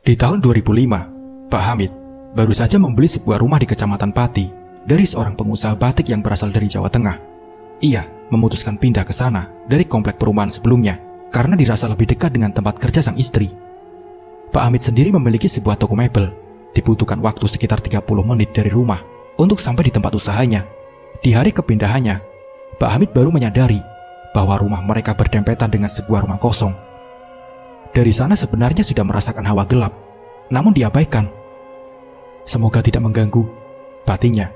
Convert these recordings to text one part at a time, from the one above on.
Di tahun 2005, Pak Hamid baru saja membeli sebuah rumah di Kecamatan Pati dari seorang pengusaha batik yang berasal dari Jawa Tengah. Ia memutuskan pindah ke sana dari komplek perumahan sebelumnya karena dirasa lebih dekat dengan tempat kerja sang istri. Pak Hamid sendiri memiliki sebuah toko mebel. Dibutuhkan waktu sekitar 30 menit dari rumah untuk sampai di tempat usahanya. Di hari kepindahannya, Pak Hamid baru menyadari bahwa rumah mereka berdempetan dengan sebuah rumah kosong. Dari sana sebenarnya sudah merasakan hawa gelap, namun diabaikan. Semoga tidak mengganggu, batinnya.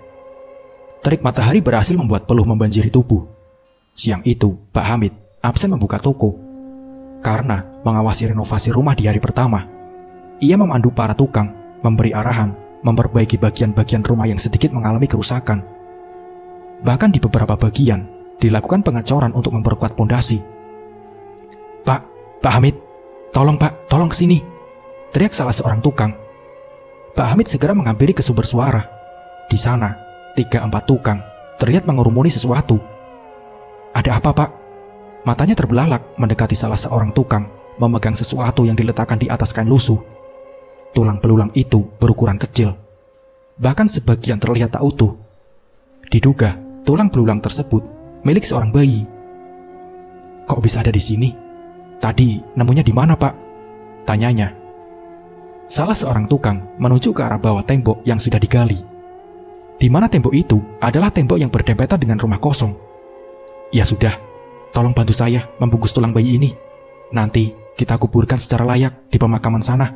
Terik matahari berhasil membuat peluh membanjiri tubuh. Siang itu, Pak Hamid absen membuka toko. Karena mengawasi renovasi rumah di hari pertama, ia memandu para tukang, memberi arahan, memperbaiki bagian-bagian rumah yang sedikit mengalami kerusakan. Bahkan di beberapa bagian, dilakukan pengecoran untuk memperkuat pondasi. Pak Hamid, tolong Pak, tolong kesini, teriak salah seorang tukang. Pak Hamid segera menghampiri ke sumber suara. Di sana, 3-4 tukang terlihat mengurumuni sesuatu. Ada apa Pak? Matanya terbelalak mendekati salah seorang tukang, memegang sesuatu yang diletakkan di atas kain lusuh. Tulang belulang itu berukuran kecil. Bahkan sebagian terlihat tak utuh. Diduga, tulang belulang tersebut milik seorang bayi. Kok bisa ada di sini? Tadi nemunya di mana Pak? Tanyanya. Salah seorang tukang menuju ke arah bawah tembok yang sudah digali. Di mana tembok itu adalah tembok yang berdempetan dengan rumah kosong. Ya sudah, tolong bantu saya membungkus tulang bayi ini. Nanti kita kuburkan secara layak di pemakaman sana,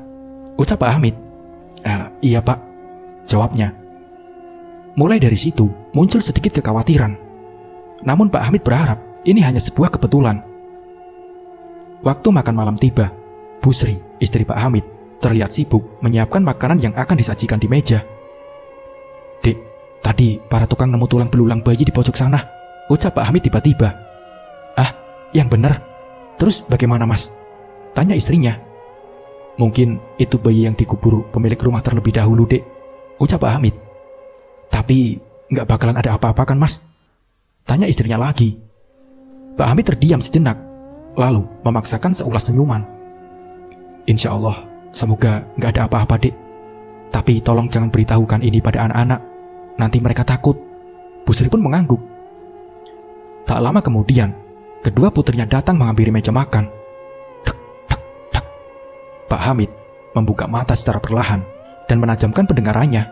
ucap Pak Hamid. Iya Pak, jawabnya. Mulai dari situ muncul sedikit kekhawatiran. Namun Pak Hamid berharap ini hanya sebuah kebetulan. Waktu makan malam tiba, Bu Sri, istri Pak Hamid, terlihat sibuk menyiapkan makanan yang akan disajikan di meja. Dek, tadi para tukang nemu tulang belulang bayi di pojok sana, ucap Pak Hamid tiba-tiba. Yang benar. Terus bagaimana Mas? Tanya istrinya. Mungkin itu bayi yang dikubur pemilik rumah terlebih dahulu dek, ucap Pak Hamid. Tapi nggak bakalan ada apa-apa kan Mas? Tanya istrinya lagi. Pak Hamid terdiam sejenak, lalu memaksakan seulas senyuman. Insya Allah, semoga nggak ada apa-apa dek. Tapi tolong jangan beritahukan ini pada anak-anak. Nanti mereka takut. Bu Sri pun mengangguk. Tak lama kemudian, kedua putrinya datang menghampiri meja makan. Dek, dek, dek. Pak Hamid membuka mata secara perlahan dan menajamkan pendengarannya.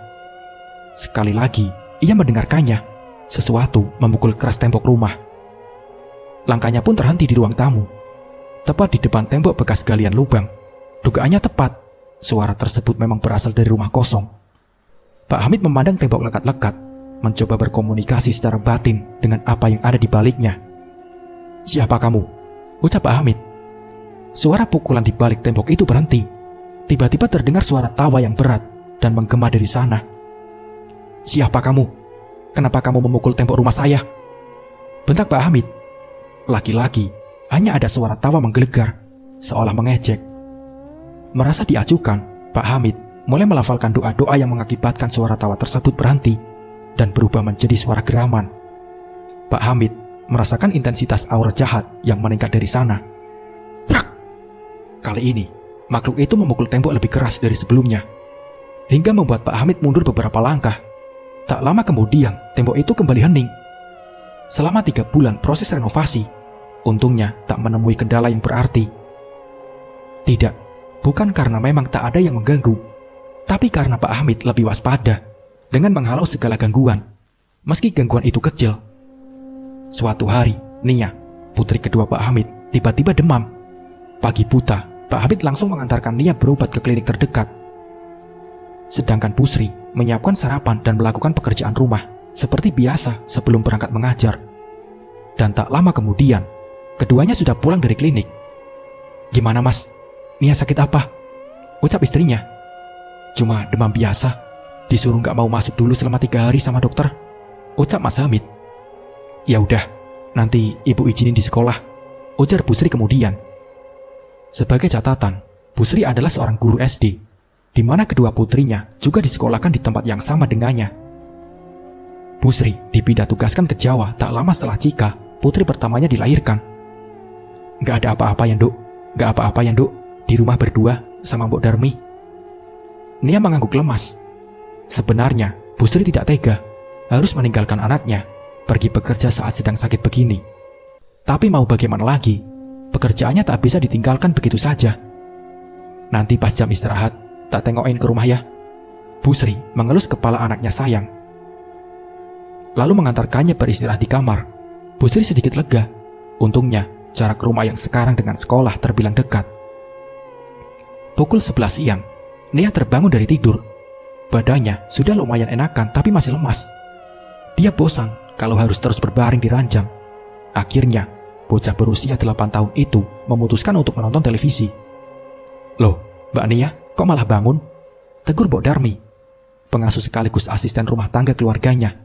Sekali lagi, ia mendengarkannya. Sesuatu memukul keras tembok rumah. Langkahnya pun terhenti di ruang tamu. Tepat di depan tembok bekas galian lubang. Dugaannya tepat. Suara tersebut memang berasal dari rumah kosong. Pak Hamid memandang tembok lekat-lekat, mencoba berkomunikasi secara batin dengan apa yang ada di baliknya. Siapa kamu? Ucap Pak Hamid. Suara pukulan di balik tembok itu berhenti. Tiba-tiba terdengar suara tawa yang berat dan menggema dari sana. Siapa kamu? Kenapa kamu memukul tembok rumah saya? Bentak Pak Hamid. Laki-laki, hanya ada suara tawa menggelegar, seolah mengejek. Merasa diacukan, Pak Hamid mulai melafalkan doa-doa yang mengakibatkan suara tawa tersebut berhenti dan berubah menjadi suara geraman. Pak Hamid merasakan intensitas aura jahat yang meningkat dari sana. Prak! Kali ini, makhluk itu memukul tembok lebih keras dari sebelumnya, hingga membuat Pak Hamid mundur beberapa langkah. Tak lama kemudian, tembok itu kembali hening. Selama 3 bulan proses renovasi, untungnya tak menemui kendala yang berarti. Tidak, bukan karena memang tak ada yang mengganggu, tapi karena Pak Hamid lebih waspada dengan menghalau segala gangguan, meski gangguan itu kecil. Suatu hari, Nia, putri kedua Pak Hamid, tiba-tiba demam. Pagi buta, Pak Hamid langsung mengantarkan Nia berobat ke klinik terdekat. Sedangkan Bu Sri menyiapkan sarapan dan melakukan pekerjaan rumah seperti biasa sebelum berangkat mengajar. Dan tak lama kemudian, keduanya sudah pulang dari klinik. Gimana Mas? Nia sakit apa? Ucap istrinya. Cuma demam biasa. Disuruh gak mau masuk dulu selama 3 hari sama dokter, ucap Mas Hamid. Ya udah, nanti ibu izinin di sekolah, ujar Bu Sri kemudian. Sebagai catatan, Bu Sri adalah seorang guru SD, di mana kedua putrinya juga disekolahkan di tempat yang sama dengannya. Bu Sri dipindah tugaskan ke Jawa tak lama setelah Cika, putri pertamanya, dilahirkan. Gak ada apa-apa ya Nduk, gak apa-apa ya Nduk, di rumah berdua sama Mbok Darmi, Nia mengangguk lemas. Sebenarnya, Bu Sri tidak tega harus meninggalkan anaknya pergi bekerja saat sedang sakit begini. Tapi mau bagaimana lagi, pekerjaannya tak bisa ditinggalkan begitu saja. Nanti pas jam istirahat, tak tengokin ke rumah ya. Bu Sri mengelus kepala anaknya sayang. Lalu mengantarkannya beristirahat di kamar. Bu Sri sedikit lega. Untungnya, jarak rumah yang sekarang dengan sekolah terbilang dekat. Pukul 11 siang, Nia terbangun dari tidur. Badannya sudah lumayan enakan tapi masih lemas. Dia bosan kalau harus terus berbaring di ranjang. Akhirnya, bocah berusia 8 tahun itu memutuskan untuk menonton televisi. "Loh, Mbak Nia, kok malah bangun?" tegur Mbok Darmi, pengasuh sekaligus asisten rumah tangga keluarganya.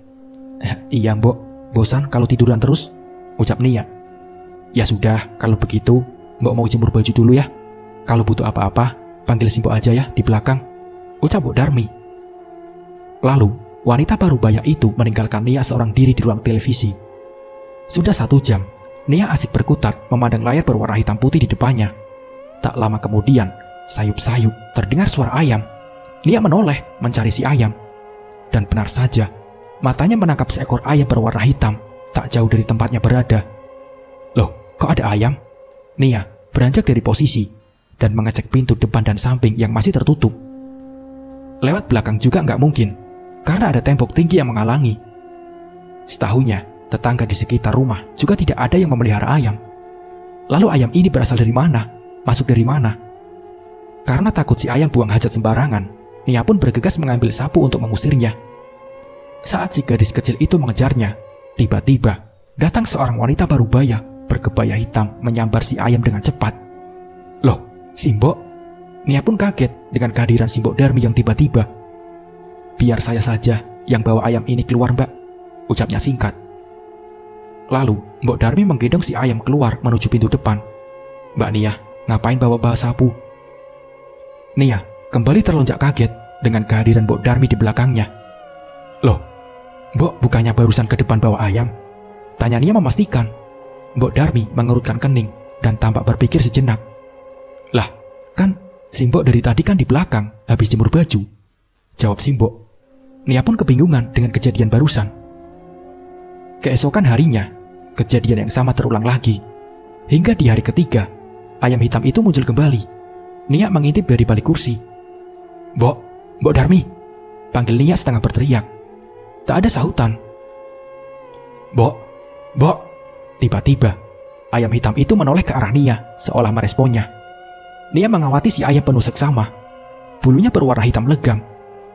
"Iya Mbok, bosan kalau tiduran terus," ucap Nia. "Ya sudah, kalau begitu Mbok mau jemur baju dulu ya. Kalau butuh apa-apa, panggil si Mbok aja ya di belakang," ucap Mbok Darmi. Lalu, wanita parubaya itu meninggalkan Nia seorang diri di ruang televisi. Sudah 1 jam, Nia asik berkutat memandang layar berwarna hitam putih di depannya. Tak lama kemudian, sayup-sayup terdengar suara ayam. Nia menoleh mencari si ayam. Dan benar saja, matanya menangkap seekor ayam berwarna hitam tak jauh dari tempatnya berada. "Loh, kok ada ayam?" Nia beranjak dari posisi dan mengecek pintu depan dan samping yang masih tertutup. Lewat belakang juga nggak mungkin, karena ada tembok tinggi yang menghalangi. Setahunya, tetangga di sekitar rumah juga tidak ada yang memelihara ayam. Lalu ayam ini berasal dari mana? Masuk dari mana? Karena takut si ayam buang hajat sembarangan, Nia pun bergegas mengambil sapu untuk mengusirnya. Saat si gadis kecil itu mengejarnya, tiba-tiba datang seorang wanita parubaya berkebaya hitam menyambar si ayam dengan cepat. "Loh, Simbok?" Nia pun kaget dengan kehadiran Simbok Darmi yang tiba-tiba. "Biar saya saja yang bawa ayam ini keluar, Mbak," ucapnya singkat. Lalu, Mbok Darmi menggendong si ayam keluar menuju pintu depan. "Mbak Nia, ngapain bawa sapu?" Nia kembali terlonjak kaget dengan kehadiran Mbok Darmi di belakangnya. "Loh, Mbok bukannya barusan ke depan bawa ayam?" tanya Nia memastikan. Mbok Darmi mengerutkan kening dan tampak berpikir sejenak. "Lah, kan Simbok dari tadi kan di belakang habis jemur baju," jawab Simbok. Nia pun kebingungan dengan kejadian barusan. Keesokan harinya, kejadian yang sama terulang lagi. Hingga di hari ketiga, ayam hitam itu muncul kembali. Nia mengintip dari balik kursi. Mbok Darmi," panggil Nia setengah berteriak. Tak ada sahutan. Mbok. Tiba-tiba, ayam hitam itu menoleh ke arah Nia seolah meresponnya. Nia mengawati si ayam penuh seksama. Bulunya berwarna hitam legam.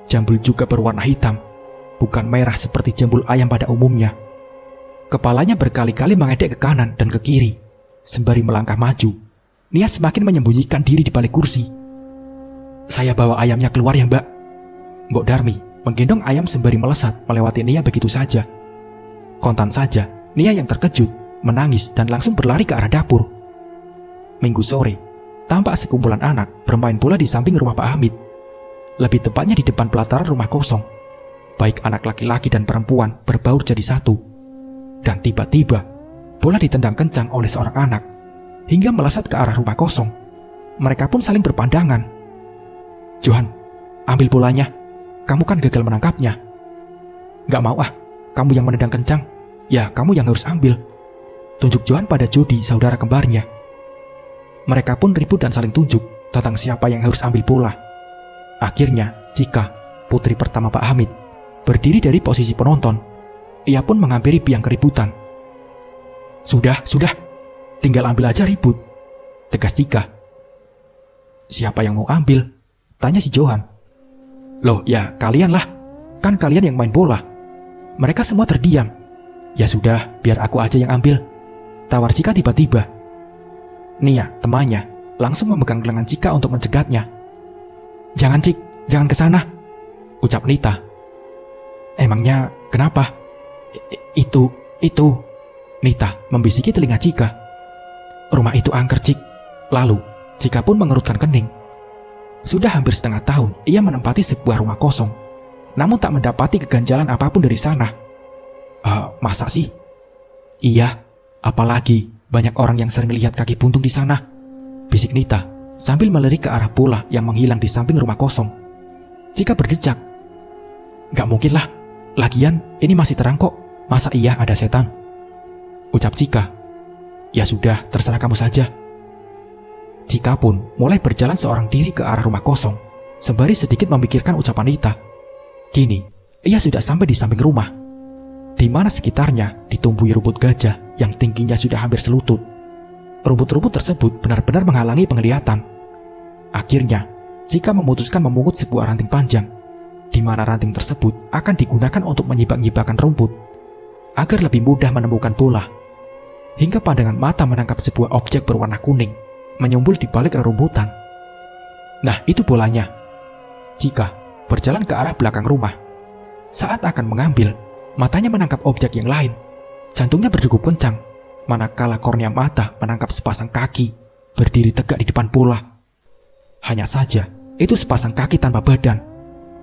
Jambul juga berwarna hitam, bukan merah seperti jambul ayam pada umumnya. Kepalanya berkali-kali mengedek ke kanan dan ke kiri. Sembari melangkah maju, Nia semakin menyembunyikan diri di balik kursi. "Saya bawa ayamnya keluar ya, Mbak." Mbok Darmi menggendong ayam sembari melesat melewati Nia begitu saja. Kontan saja, Nia yang terkejut, menangis dan langsung berlari ke arah dapur. Minggu sore, tampak sekumpulan anak bermain bola di samping rumah Pak Hamid. Lebih tepatnya di depan pelataran rumah kosong. Baik anak laki-laki dan perempuan berbaur jadi satu. Dan tiba-tiba, bola ditendang kencang oleh seorang anak hingga melesat ke arah rumah kosong. Mereka pun saling berpandangan. "Johan, ambil bolanya. Kamu kan gagal menangkapnya." "Gak mau ah, kamu yang menendang kencang. Ya, kamu yang harus ambil," tunjuk Johan pada Jody, saudara kembarnya. Mereka pun ribut dan saling tunjuk tentang siapa yang harus ambil bola. Akhirnya, Cika, putri pertama Pak Hamid, berdiri dari posisi penonton. Ia pun menghampiri biang keributan. Sudah, tinggal ambil aja ribut," tegas Cika. "Siapa yang mau ambil?" tanya si Johan. "Loh ya, kalian lah. Kan kalian yang main bola." Mereka semua terdiam. "Ya sudah, biar aku aja yang ambil," tawar Cika tiba-tiba. Nia, temannya, langsung memegang lengan Cika untuk mencegatnya. "Jangan Cik, jangan ke sana," ucap Nita. "Emangnya kenapa?" Itu, Nita membisiki telinga Cika. "Rumah itu angker, Cik." Lalu, Cika pun mengerutkan kening. Sudah hampir setengah tahun ia menempati sebuah rumah kosong, namun tak mendapati keganjalan apapun dari sana. Masa sih?" "Iya, apalagi banyak orang yang sering lihat kaki buntung di sana," bisik Nita sambil melirik ke arah bola yang menghilang di samping rumah kosong. Cika berdecak. Gak mungkin lah, lagian ini masih terang kok, masa iya ada setan? Ucap Cika. Ya sudah, terserah kamu saja. Cika pun mulai berjalan seorang diri ke arah rumah kosong, sembari sedikit memikirkan ucapan Rita. Kini, ia sudah sampai di samping rumah, di mana sekitarnya ditumbuhi rumput gajah yang tingginya sudah hampir selutut. Rumput-rumput tersebut benar-benar menghalangi penglihatan. Akhirnya, Cika memutuskan memungut sebuah ranting panjang, di mana ranting tersebut akan digunakan untuk menyibak-nyibakkan rumput, agar lebih mudah menemukan bola. Hingga pandangan mata menangkap sebuah objek berwarna kuning, menyumbul di balik rerumputan. Nah, itu bolanya. Cika berjalan ke arah belakang rumah. Saat akan mengambil, matanya menangkap objek yang lain. Jantungnya berdegup kencang, manakala kornea mata menangkap sepasang kaki berdiri tegak di depan bola. Hanya saja, itu sepasang kaki tanpa badan.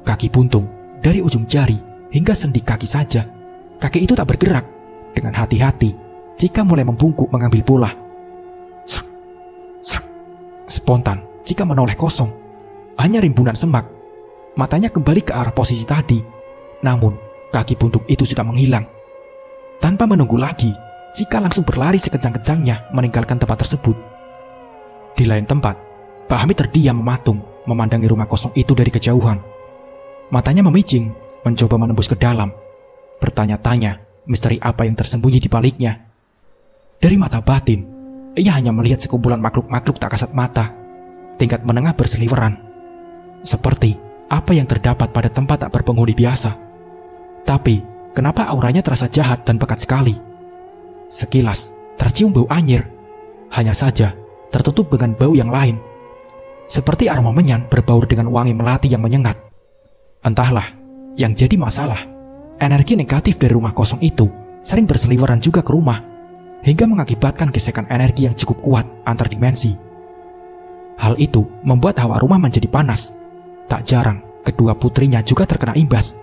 Kaki buntung, dari ujung jari hingga sendi kaki saja. Kaki itu tak bergerak. Dengan hati-hati, Cika mulai membungkuk mengambil bola. Srek, srek. Spontan, Cika menoleh kosong. Hanya rimbunan semak. Matanya kembali ke arah posisi tadi. Namun, kaki buntung itu sudah menghilang. Tanpa menunggu lagi, Cika langsung berlari sekencang-kencangnya meninggalkan tempat tersebut. Di lain tempat, Pak Hamid terdiam mematung, memandangi rumah kosong itu dari kejauhan. Matanya memicing, mencoba menembus ke dalam. Bertanya-tanya, misteri apa yang tersembunyi di baliknya. Dari mata batin, ia hanya melihat sekumpulan makhluk-makhluk tak kasat mata, tingkat menengah berseliweran. Seperti apa yang terdapat pada tempat tak berpenghuni biasa. Tapi, kenapa auranya terasa jahat dan pekat sekali? Sekilas, tercium bau anyir. Hanya saja, tertutup dengan bau yang lain. Seperti aroma menyan berbaur dengan wangi melati yang menyengat. Entahlah, yang jadi masalah, energi negatif dari rumah kosong itu sering berseliweran juga ke rumah, hingga mengakibatkan gesekan energi yang cukup kuat antar dimensi. Hal itu membuat hawa rumah menjadi panas. Tak jarang, kedua putrinya juga terkena imbas.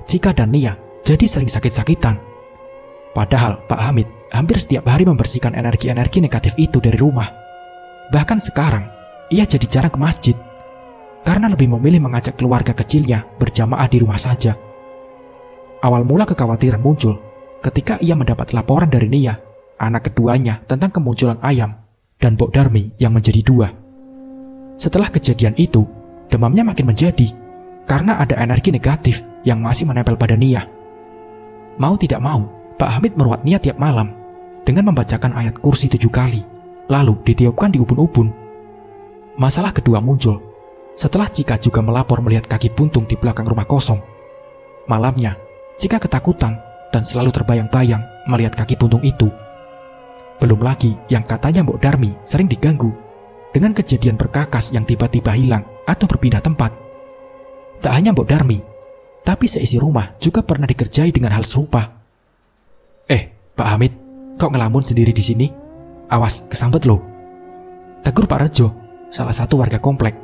Cika dan Nia jadi sering sakit-sakitan. Padahal Pak Hamid hampir setiap hari membersihkan energi-energi negatif itu dari rumah. Bahkan sekarang, ia jadi jarang ke masjid, karena lebih memilih mengajak keluarga kecilnya berjamaah di rumah saja. Awal mula kekhawatiran muncul ketika ia mendapat laporan dari Nia, anak keduanya, tentang kemunculan ayam dan Mbok Darmi yang menjadi dua. Setelah kejadian itu, demamnya makin menjadi karena ada energi negatif yang masih menempel pada Nia. Mau tidak mau, Pak Hamid meruat Nia tiap malam dengan membacakan ayat kursi 7 kali, lalu ditiupkan di ubun-ubun. Masalah kedua muncul setelah Cika juga melapor melihat kaki buntung di belakang rumah kosong. Malamnya, Cika ketakutan dan selalu terbayang-bayang melihat kaki buntung itu. Belum lagi yang katanya Mbok Darmi sering diganggu dengan kejadian berkakas yang tiba-tiba hilang atau berpindah tempat. Tak hanya Mbok Darmi, tapi seisi rumah juga pernah dikerjai dengan hal serupa. Pak Hamid, kok ngelamun sendiri di sini? Awas, kesambet loh. Tegur Pak Rejo, salah satu warga komplek.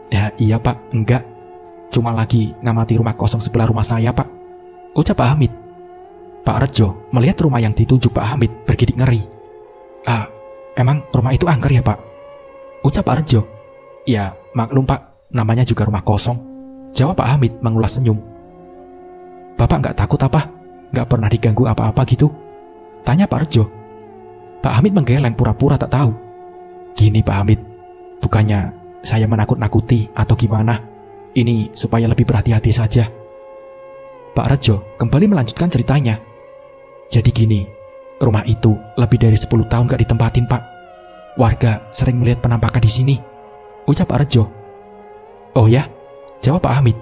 Ya iya Pak, enggak. Cuma lagi ngamati rumah kosong sebelah rumah saya Pak, ucap Pak Hamid. Pak Rejo melihat rumah yang dituju Pak Hamid bergidik ngeri. Emang rumah itu angker ya Pak? Ucap Pak Rejo. Ya maklum Pak, namanya juga rumah kosong, jawab Pak Hamid mengulas senyum. Bapak nggak takut apa? Nggak pernah diganggu apa-apa gitu? Tanya Pak Rejo. Pak Hamid menggeleng pura-pura tak tahu. Gini Pak Hamid, bukannya saya menakut-nakuti atau gimana. Ini supaya lebih berhati-hati saja. Pak Rejo kembali melanjutkan ceritanya. Jadi gini, rumah itu lebih dari 10 tahun gak ditempatin Pak. Warga sering melihat penampakan di sini, ucap Pak Rejo. Oh ya? Jawab Pak Hamid.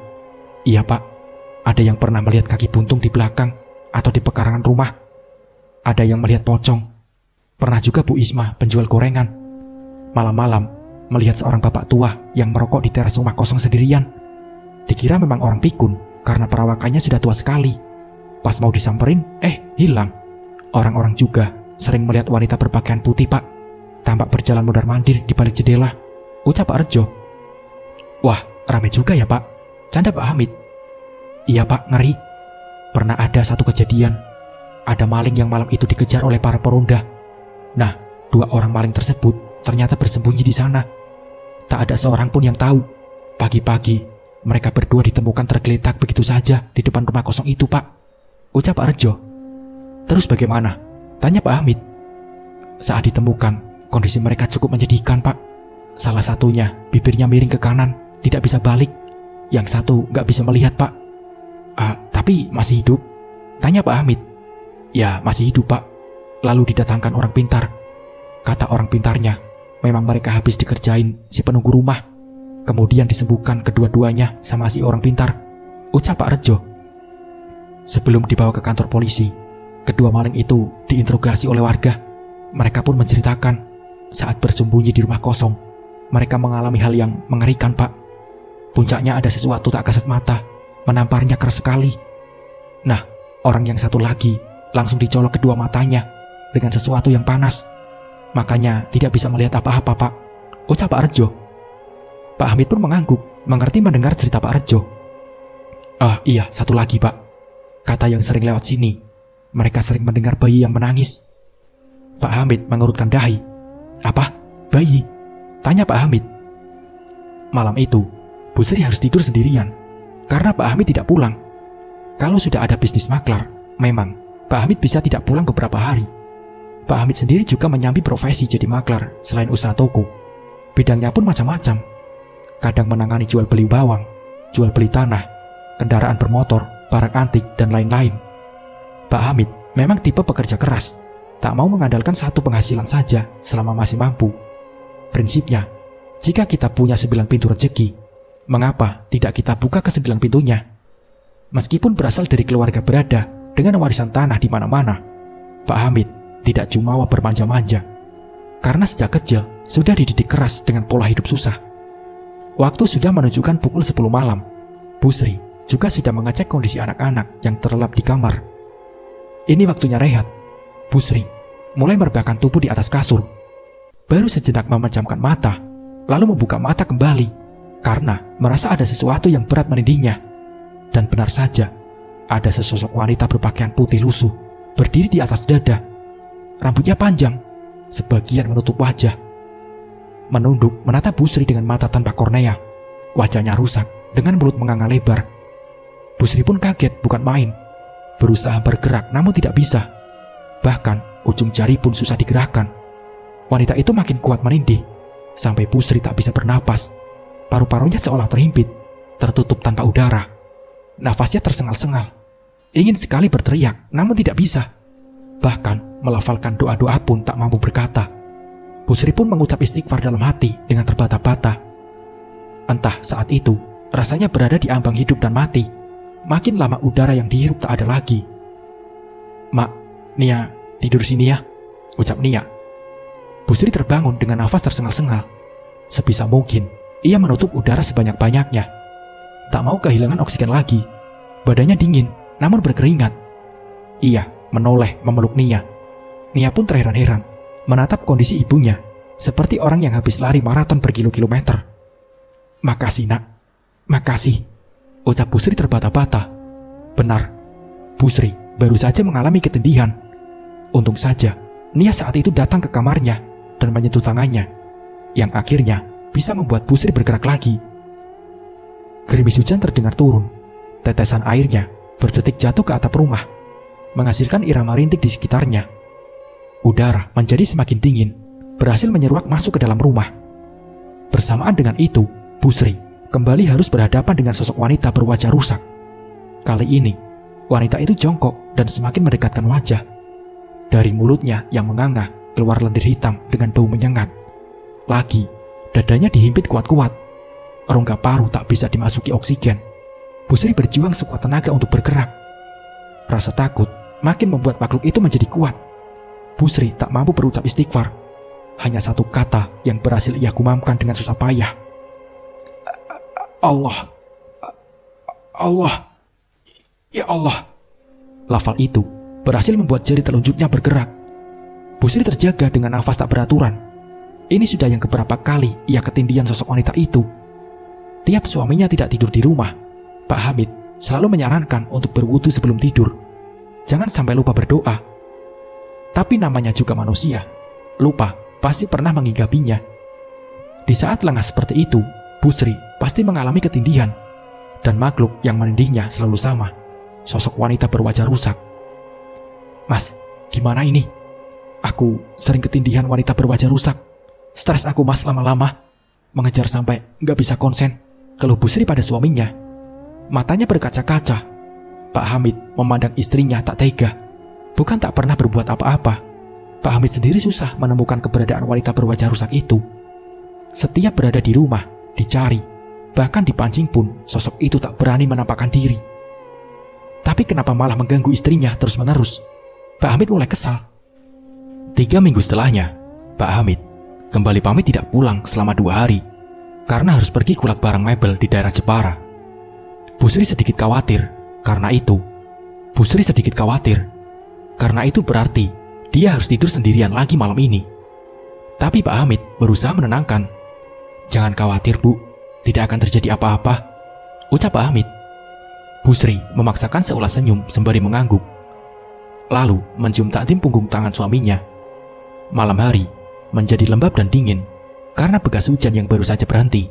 Iya Pak, ada yang pernah melihat kaki buntung di belakang atau di pekarangan rumah. Ada yang melihat pocong. Pernah juga Bu Isma, penjual gorengan, malam-malam melihat seorang bapak tua yang merokok di teras rumah kosong sendirian. Dikira memang orang pikun karena perawakannya sudah tua sekali. Pas mau disamperin, hilang. Orang-orang juga sering melihat wanita berpakaian putih Pak, tampak berjalan mondar-mandir di balik jendela, ucap Pak Rejo. Wah, ramai juga ya Pak, canda Pak Hamid. Iya Pak, ngeri. Pernah ada satu kejadian, ada maling yang malam itu dikejar oleh para peronda. Nah, 2 orang maling tersebut ternyata bersembunyi di sana. Tak ada seorang pun yang tahu. Pagi-pagi, Mereka berdua ditemukan tergeletak begitu saja di depan rumah kosong itu, Pak, ucap Pak Rejo. Terus bagaimana? Tanya Pak Hamid. Saat ditemukan, kondisi mereka cukup menyedihkan, Pak. Salah satunya bibirnya miring ke kanan, tidak bisa balik. Yang satu nggak bisa melihat, Pak. Tapi masih hidup? Tanya Pak Hamid. Ya, masih hidup, Pak. Lalu didatangkan orang pintar. Kata orang pintarnya, memang mereka habis dikerjain si penunggu rumah. Kemudian disembuhkan kedua-duanya sama si orang pintar, ucap Pak Rejo. Sebelum dibawa ke kantor polisi, kedua maling itu diinterogasi oleh warga. Mereka pun menceritakan saat bersembunyi di rumah kosong, mereka mengalami hal yang mengerikan, Pak. Puncaknya ada sesuatu tak kasat mata, menamparnya keras sekali. Nah, orang yang satu lagi langsung dicolok kedua matanya dengan sesuatu yang panas. Makanya tidak bisa melihat apa-apa, Pak, ucap Pak Rejo. Pak Hamid pun mengangguk, mengerti mendengar cerita Pak Rejo. Iya, satu lagi, Pak. Kata yang sering lewat sini, mereka sering mendengar bayi yang menangis. Pak Hamid mengerutkan dahi. Apa? Bayi? Tanya Pak Hamid. Malam itu, Bu Sri harus tidur sendirian, karena Pak Hamid tidak pulang. Kalau sudah ada bisnis maklar, memang Pak Hamid bisa tidak pulang beberapa hari. Pak Hamid sendiri juga menyambi profesi jadi maklar selain usaha toko. Bidangnya pun macam-macam. Kadang menangani jual beli bawang, jual beli tanah, kendaraan bermotor, barang antik, dan lain-lain. Pak Hamid memang tipe pekerja keras, tak mau mengandalkan satu penghasilan saja selama masih mampu. Prinsipnya, jika kita punya 9 pintu rezeki, mengapa tidak kita buka ke 9 pintunya? Meskipun berasal dari keluarga berada dengan warisan tanah di mana-mana, Pak Hamid tidak jumawa bermanja-manja. Karena sejak kecil sudah dididik keras dengan pola hidup susah. Waktu sudah menunjukkan pukul 10 malam. Bu Sri juga sudah mengecek kondisi anak-anak yang terlelap di kamar. Ini waktunya rehat. Bu Sri mulai merebahkan tubuh di atas kasur. Baru sejenak memejamkan mata, lalu membuka mata kembali karena merasa ada sesuatu yang berat menindihnya. Dan benar saja, ada sesosok wanita berpakaian putih lusuh berdiri di atas dada. Rambutnya panjang, sebagian menutup wajah. Menunduk menatap Bu Sri dengan mata tanpa kornea. Wajahnya rusak dengan mulut menganga lebar. Bu Sri pun kaget bukan main. Berusaha bergerak namun tidak bisa. Bahkan ujung jari pun susah digerakkan. Wanita itu makin kuat menindih sampai Bu Sri tak bisa bernapas. Paru-parunya seolah terhimpit, tertutup tanpa udara. Nafasnya tersengal-sengal. Ingin sekali berteriak namun tidak bisa. Bahkan melafalkan doa-doa pun tak mampu berkata. Bu Sri pun mengucap istighfar dalam hati dengan terbata-bata. Entah saat itu, rasanya berada di ambang hidup dan mati. Makin lama udara yang dihirup tak ada lagi. Mak, Nia, tidur sini ya, ucap Nia. Bu Sri terbangun dengan nafas tersengal-sengal. Sebisa mungkin, ia menutup udara sebanyak-banyaknya. Tak mau kehilangan oksigen lagi. Badannya dingin, namun berkeringat. Ia menoleh memeluk Nia. Nia pun terheran-heran menatap kondisi ibunya, seperti orang yang habis lari maraton berkilo-kilometer. Makasih, Nak. Makasih, ucap Bu Sri terbata-bata. Benar, Bu Sri baru saja mengalami ketindihan. Untung saja, Nia saat itu datang ke kamarnya dan menyentuh tangannya, yang akhirnya bisa membuat Bu Sri bergerak lagi. Gerimis hujan terdengar turun. Tetesan airnya berdetik jatuh ke atap rumah, menghasilkan irama rintik di sekitarnya. Udara menjadi semakin dingin, berhasil menyeruak masuk ke dalam rumah. Bersamaan dengan itu, Bu Sri kembali harus berhadapan dengan sosok wanita berwajah rusak. Kali ini, wanita itu jongkok dan semakin mendekatkan wajah. Dari mulutnya yang menganga, keluar lendir hitam dengan bau menyengat. Lagi, dadanya dihimpit kuat-kuat. Rongga paru tak bisa dimasuki oksigen. Bu Sri berjuang sekuat tenaga untuk bergerak. Rasa takut makin membuat makhluk itu menjadi kuat. Bu Sri tak mampu berucap istighfar. Hanya satu kata yang berhasil ia gumamkan dengan susah payah. Allah. Allah. Ya Allah. Lafal itu berhasil membuat jari telunjuknya bergerak. Bu Sri terjaga dengan nafas tak beraturan. Ini sudah yang keberapa kali ia ketindihan sosok wanita itu. Tiap suaminya tidak tidur di rumah, Pak Hamid selalu menyarankan untuk berwudu sebelum tidur. Jangan sampai lupa berdoa. Tapi namanya juga manusia, lupa pasti pernah menginggapinya. Di saat lengah seperti itu, Bu Sri pasti mengalami ketindihan. dan makhluk yang menindihnya selalu sama, sosok wanita berwajah rusak. "Mas, gimana ini? Aku sering ketindihan wanita berwajah rusak. Stres aku mas lama-lama. Mengejar sampai nggak bisa konsen," keluh Busri pada suaminya. Matanya berkaca-kaca. Pak Hamid memandang istrinya tak tega. Bukan tak pernah berbuat apa-apa, Pak Hamid sendiri susah menemukan keberadaan wanita berwajah rusak itu. Setiap berada di rumah, dicari, bahkan dipancing pun sosok itu tak berani menampakkan diri. Tapi kenapa malah mengganggu istrinya terus-menerus? Pak Hamid mulai kesal. 3 minggu setelahnya, Pak Hamid kembali pamit tidak pulang selama 2 hari karena harus pergi kulak barang mebel di daerah Jepara. Busri sedikit khawatir karena itu. Karena itu berarti dia harus tidur sendirian lagi malam ini. Tapi Pak Hamid berusaha menenangkan. "Jangan khawatir Bu, tidak akan terjadi apa-apa," ucap Pak Hamid. Busri memaksakan seulas senyum sembari mengangguk, lalu mencium takdim punggung tangan suaminya. Malam hari menjadi lembab dan dingin karena bekas hujan yang baru saja berhenti.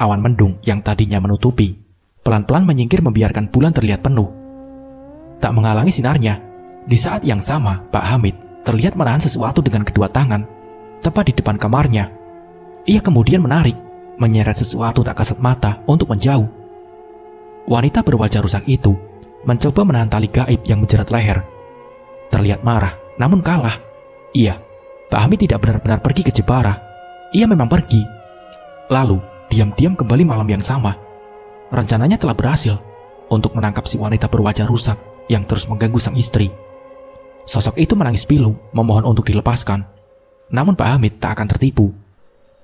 Awan mendung yang tadinya menutupi pelan-pelan menyingkir membiarkan bulan terlihat penuh. Tak menghalangi sinarnya. Di saat yang sama, Pak Hamid terlihat menahan sesuatu dengan kedua tangan, tepat di depan kamarnya. Ia kemudian menarik, menyeret sesuatu tak kasat mata untuk menjauh. Wanita berwajah rusak itu mencoba menahan tali gaib yang menjerat leher. Terlihat marah, namun kalah. Iya, Pak Hamid tidak benar-benar pergi ke Jepara. Ia memang pergi. Lalu, diam-diam kembali malam yang sama. Rencananya telah berhasil untuk menangkap si wanita berwajah rusak yang terus mengganggu sang istri. Sosok itu menangis pilu, memohon untuk dilepaskan. Namun Pak Hamid tak akan tertipu.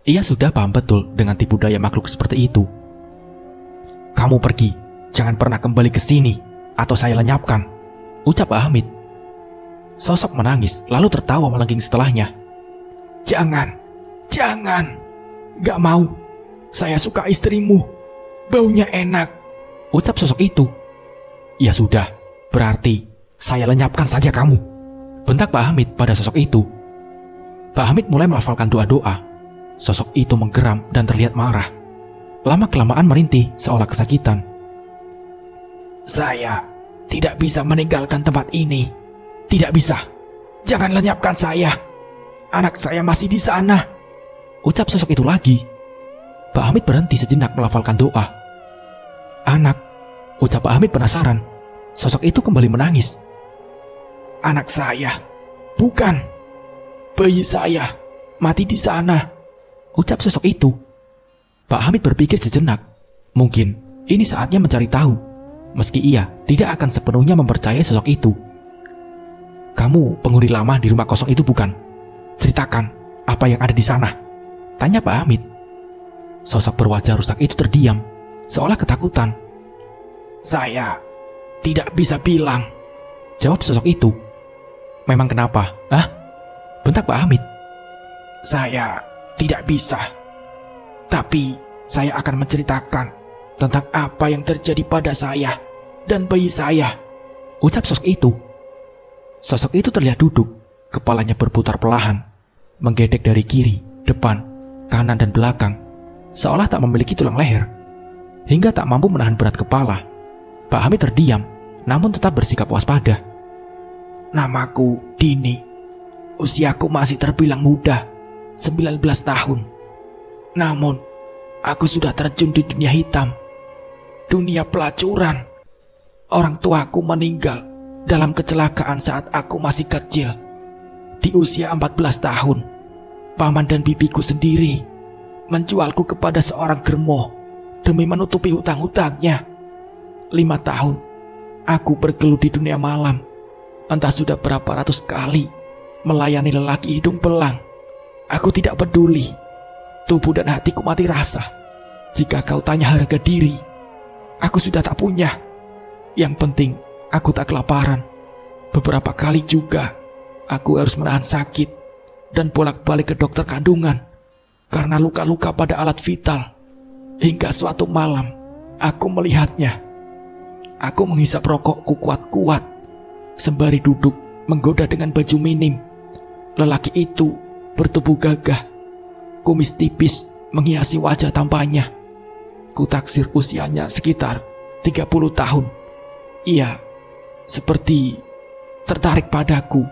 Ia sudah paham betul dengan tipu daya makhluk seperti itu. "Kamu pergi, jangan pernah kembali ke sini, atau saya lenyapkan," ucap Pak Hamid. Sosok menangis, lalu tertawa melengking setelahnya. Jangan, gak mau. Saya suka istrimu, baunya enak," ucap sosok itu. "Ya sudah, berarti saya lenyapkan saja kamu," bentak Pak Hamid pada sosok itu. Pak Hamid mulai melafalkan doa-doa. Sosok itu menggeram dan terlihat marah. Lama-kelamaan merintih seolah kesakitan. "Saya tidak bisa meninggalkan tempat ini. Tidak bisa. Jangan lenyapkan saya. Anak saya masih di sana," ucap sosok itu lagi. Pak Hamid berhenti sejenak melafalkan doa. "Anak," ucap Pak Hamid penasaran. Sosok itu kembali menangis. "Anak saya, bukan. Bayi saya mati di sana," ucap sosok itu. Pak Hamid berpikir sejenak. Mungkin ini saatnya mencari tahu, meski ia tidak akan sepenuhnya mempercayai sosok itu. "Kamu penghuni lama di rumah kosong itu bukan? Ceritakan apa yang ada di sana," tanya Pak Hamid. Sosok berwajah rusak itu terdiam, seolah ketakutan. "Saya tidak bisa bilang," jawab sosok itu. "Memang kenapa? Hah?" bentak Pak Hamid. "Saya tidak bisa. Tapi saya akan menceritakan tentang apa yang terjadi pada saya dan bayi saya," ucap sosok itu. Sosok itu terlihat duduk, kepalanya berputar perlahan, menggedek dari kiri, depan, kanan dan belakang, seolah tak memiliki tulang leher, hingga tak mampu menahan berat kepala. Pak Hamid terdiam, namun tetap bersikap waspada. "Namaku Dini. Usiaku masih terbilang muda, 19 tahun. Namun, aku sudah terjun di dunia hitam, dunia pelacuran. Orang tuaku meninggal dalam kecelakaan saat aku masih kecil. Di usia 14 tahun, paman dan bibiku sendiri menjualku kepada seorang germo demi menutupi hutang-hutangnya. 5 tahun, aku bergelut di dunia malam. Entah sudah berapa ratus kali melayani lelaki hidung belang. Aku tidak peduli. Tubuh dan hatiku mati rasa. Jika kau tanya harga diri, aku sudah tak punya. Yang penting, aku tak kelaparan. Beberapa kali juga, aku harus menahan sakit dan bolak-balik ke dokter kandungan karena luka-luka pada alat vital. Hingga suatu malam, aku melihatnya. Aku menghisap rokokku kuat-kuat, sembari duduk menggoda dengan baju minim. Lelaki itu bertubuh gagah, kumis tipis menghiasi wajah tampannya. kutaksir usianya sekitar 30 tahun. Ia seperti tertarik padaku,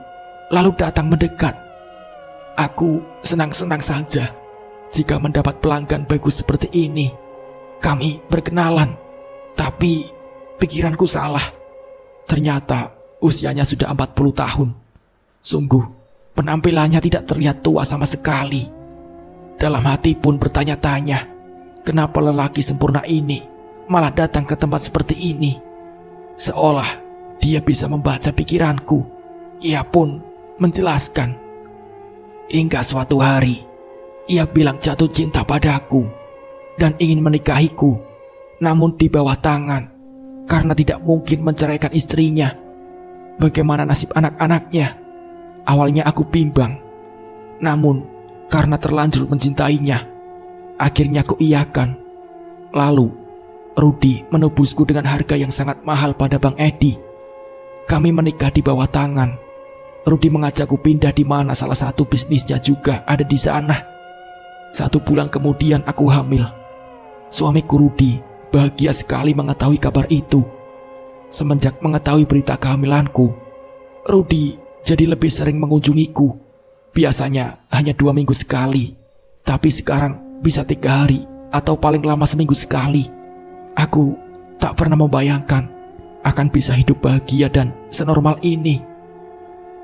lalu datang mendekat. Aku senang-senang saja jika mendapat pelanggan bagus seperti ini. Kami berkenalan, tapi pikiranku salah. Ternyata usianya sudah 40 tahun. Sungguh, penampilannya tidak terlihat tua sama sekali. Dalam hati pun bertanya-tanya, kenapa lelaki sempurna ini malah datang ke tempat seperti ini? Seolah dia bisa membaca pikiranku. Ia pun menjelaskan. Hingga suatu hari, ia bilang jatuh cinta padaku dan ingin menikahiku, namun di bawah tangan, karena tidak mungkin menceraikan istrinya. Bagaimana nasib anak-anaknya? Awalnya aku bimbang, namun karena terlanjur mencintainya, akhirnya aku iyakan. Lalu Rudi menebusku dengan harga yang sangat mahal pada Bang Edi. Kami menikah di bawah tangan. Rudi mengajakku pindah di mana salah satu bisnisnya juga ada di sana. 1 bulan kemudian aku hamil. Suamiku Rudi bahagia sekali mengetahui kabar itu. Semenjak mengetahui berita kehamilanku, Rudi jadi lebih sering mengunjungiku. Biasanya hanya 2 minggu sekali, tapi sekarang bisa 3 hari atau paling lama seminggu sekali. Aku tak pernah membayangkan akan bisa hidup bahagia dan senormal ini.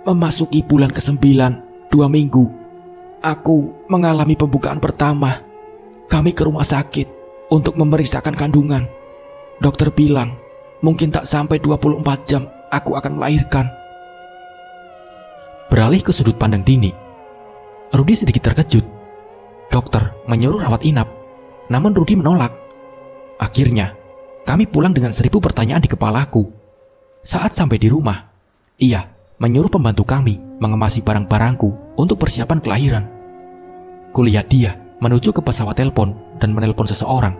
Memasuki bulan ke-9, 2 minggu, aku mengalami pembukaan pertama. Kami ke rumah sakit untuk memeriksakan kandungan. Dokter bilang, mungkin tak sampai 24 jam aku akan melahirkan. Beralih ke sudut pandang Dini, Rudi sedikit terkejut. Dokter menyuruh rawat inap, namun Rudi menolak. Akhirnya, kami pulang dengan 1000 pertanyaan di kepalaku. Saat sampai di rumah, ia menyuruh pembantu kami mengemasi barang-barangku untuk persiapan kelahiran. Kulihat dia menuju ke pesawat telepon dan menelpon seseorang.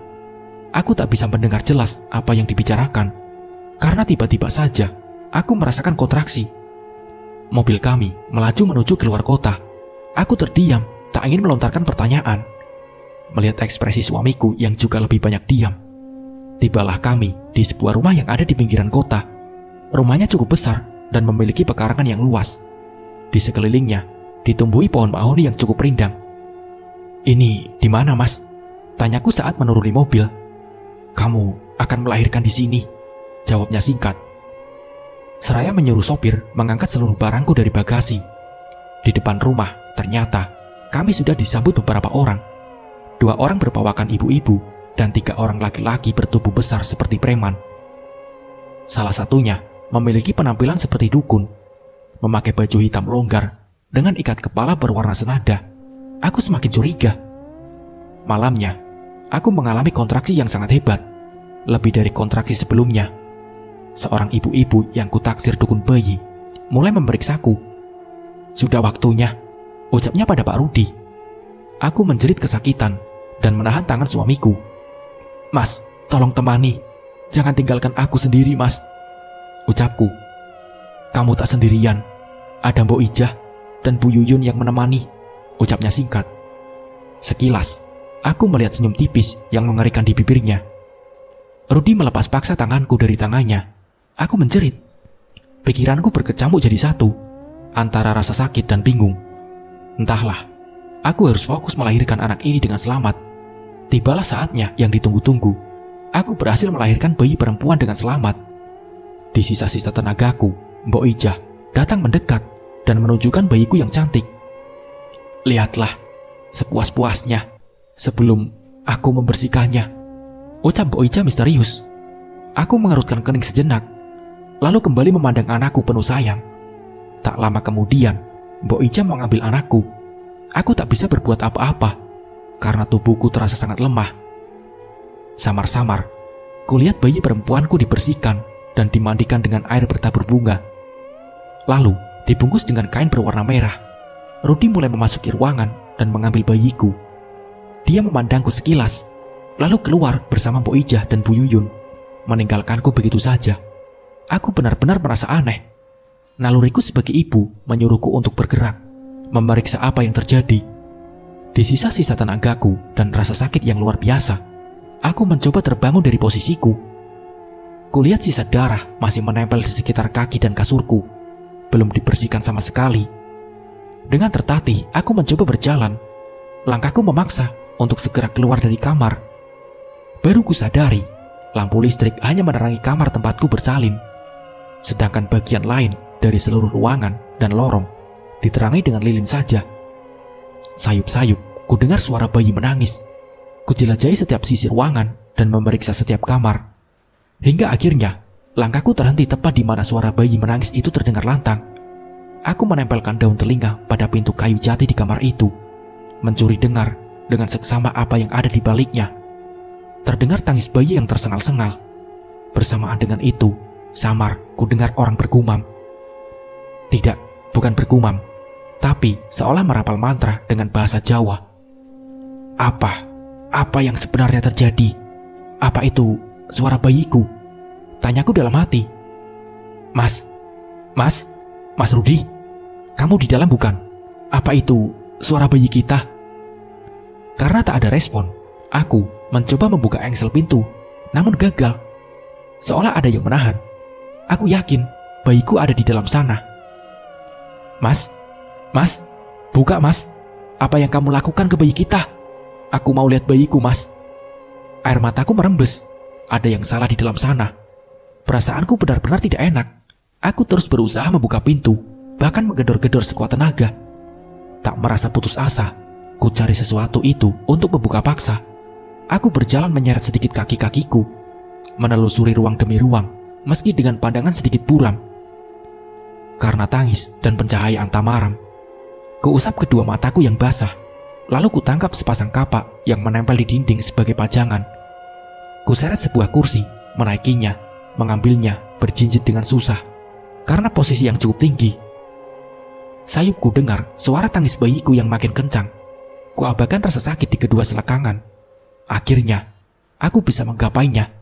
Aku tak bisa mendengar jelas apa yang dibicarakan, karena tiba-tiba saja aku merasakan kontraksi. Mobil kami melaju menuju keluar kota. Aku terdiam, tak ingin melontarkan pertanyaan. Melihat ekspresi suamiku yang juga lebih banyak diam, tibalah kami di sebuah rumah yang ada di pinggiran kota. Rumahnya cukup besar dan memiliki pekarangan yang luas. Di sekelilingnya ditumbuhi pohon mahoni yang cukup rindang. "Ini di mana, Mas?" tanyaku saat menuruni mobil. "Kamu akan melahirkan di sini," jawabnya singkat. Seraya menyuruh sopir mengangkat seluruh barangku dari bagasi. Di depan rumah, ternyata kami sudah disambut beberapa orang. 2 orang berpawakan ibu-ibu dan 3 orang laki-laki bertubuh besar seperti preman. Salah satunya memiliki penampilan seperti dukun, memakai baju hitam longgar dengan ikat kepala berwarna senada. Aku semakin curiga. Malamnya, aku mengalami kontraksi yang sangat hebat, lebih dari kontraksi sebelumnya. Seorang ibu-ibu yang kutaksir dukun bayi mulai memeriksaku. "Sudah waktunya," ucapnya pada Pak Rudi. Aku menjerit kesakitan dan menahan tangan suamiku. "Mas, tolong temani. Jangan tinggalkan aku sendiri, Mas," ucapku. "Kamu tak sendirian. Ada Mbok Ijah dan Bu Yuyun yang menemani," ucapnya singkat. Sekilas, aku melihat senyum tipis yang mengerikan di bibirnya. Rudi melepas paksa tanganku dari tangannya. Aku menjerit. Pikiranku berkecamuk jadi satu, antara rasa sakit dan bingung. Entahlah, aku harus fokus melahirkan anak ini dengan selamat. Tibalah saatnya yang ditunggu-tunggu. Aku berhasil melahirkan bayi perempuan dengan selamat. Di sisa-sisa tenagaku, Mbok Ijah datang mendekat dan menunjukkan bayiku yang cantik. "Lihatlah, sepuas-puasnya sebelum aku membersihkannya," ucap Mbok Ijah misterius. Aku mengerutkan kening sejenak, lalu kembali memandang anakku penuh sayang. Tak lama kemudian, Mbok Ijah mengambil anakku. Aku tak bisa berbuat apa-apa, karena tubuhku terasa sangat lemah. Samar-samar, kulihat bayi perempuanku dibersihkan dan dimandikan dengan air bertabur bunga. Lalu, dibungkus dengan kain berwarna merah. Rudi mulai memasuki ruangan dan mengambil bayiku. Dia memandangku sekilas, lalu keluar bersama Mbok Ijah dan Bu Yuyun, meninggalkanku begitu saja. Aku benar-benar merasa aneh. Naluriku sebagai ibu menyuruhku untuk bergerak, memeriksa apa yang terjadi. Di sisa-sisa tenagaku dan rasa sakit yang luar biasa, Aku mencoba terbangun dari posisiku. Kulihat sisa darah masih menempel di sekitar kaki dan kasurku, belum dibersihkan sama sekali. Dengan tertatih, aku mencoba berjalan. Langkahku memaksa untuk segera keluar dari kamar. Baru kusadari, lampu listrik hanya menerangi kamar tempatku bersalin, sedangkan bagian lain dari seluruh ruangan dan lorong diterangi dengan lilin saja. Sayup-sayup, ku dengar suara bayi menangis. Ku jelajahi setiap sisi ruangan dan memeriksa setiap kamar. Hingga akhirnya, langkahku terhenti tepat di mana suara bayi menangis itu terdengar lantang. Aku menempelkan daun telinga pada pintu kayu jati di kamar itu, mencuri dengar dengan seksama apa yang ada di baliknya. Terdengar tangis bayi yang tersengal-sengal. Bersamaan dengan itu, samar ku dengar orang bergumam. Tidak, bukan bergumam, tapi seolah merapal mantra dengan bahasa Jawa. Apa yang sebenarnya terjadi? Apa itu suara bayiku? Tanyaku dalam hati. Mas Rudi, kamu di dalam bukan? Apa itu suara bayi kita? Karena tak ada respon, aku mencoba membuka engsel pintu, namun gagal. Seolah ada yang menahan. Aku yakin bayiku ada di dalam sana. Mas, buka mas. Apa yang kamu lakukan ke bayi kita? Aku mau lihat bayiku, mas. Air mataku merembes. Ada yang salah di dalam sana. Perasaanku benar-benar tidak enak. Aku terus berusaha membuka pintu, bahkan menggedor-gedor sekuat tenaga. Tak merasa putus asa, ku cari sesuatu itu untuk membuka paksa. Aku berjalan menyeret sedikit kaki-kakiku, menelusuri ruang demi ruang, meski dengan pandangan sedikit buram. Karena tangis dan pencahayaan tamaram, kuusap kedua mataku yang basah, lalu kutangkap sepasang kapak yang menempel di dinding sebagai pajangan. Kuseret sebuah kursi, menaikinya, mengambilnya berjinjit dengan susah, karena posisi yang cukup tinggi. Sayupku dengar suara tangis bayiku yang makin kencang. Kuabaikan rasa sakit di kedua selekangan. Akhirnya, aku bisa menggapainya,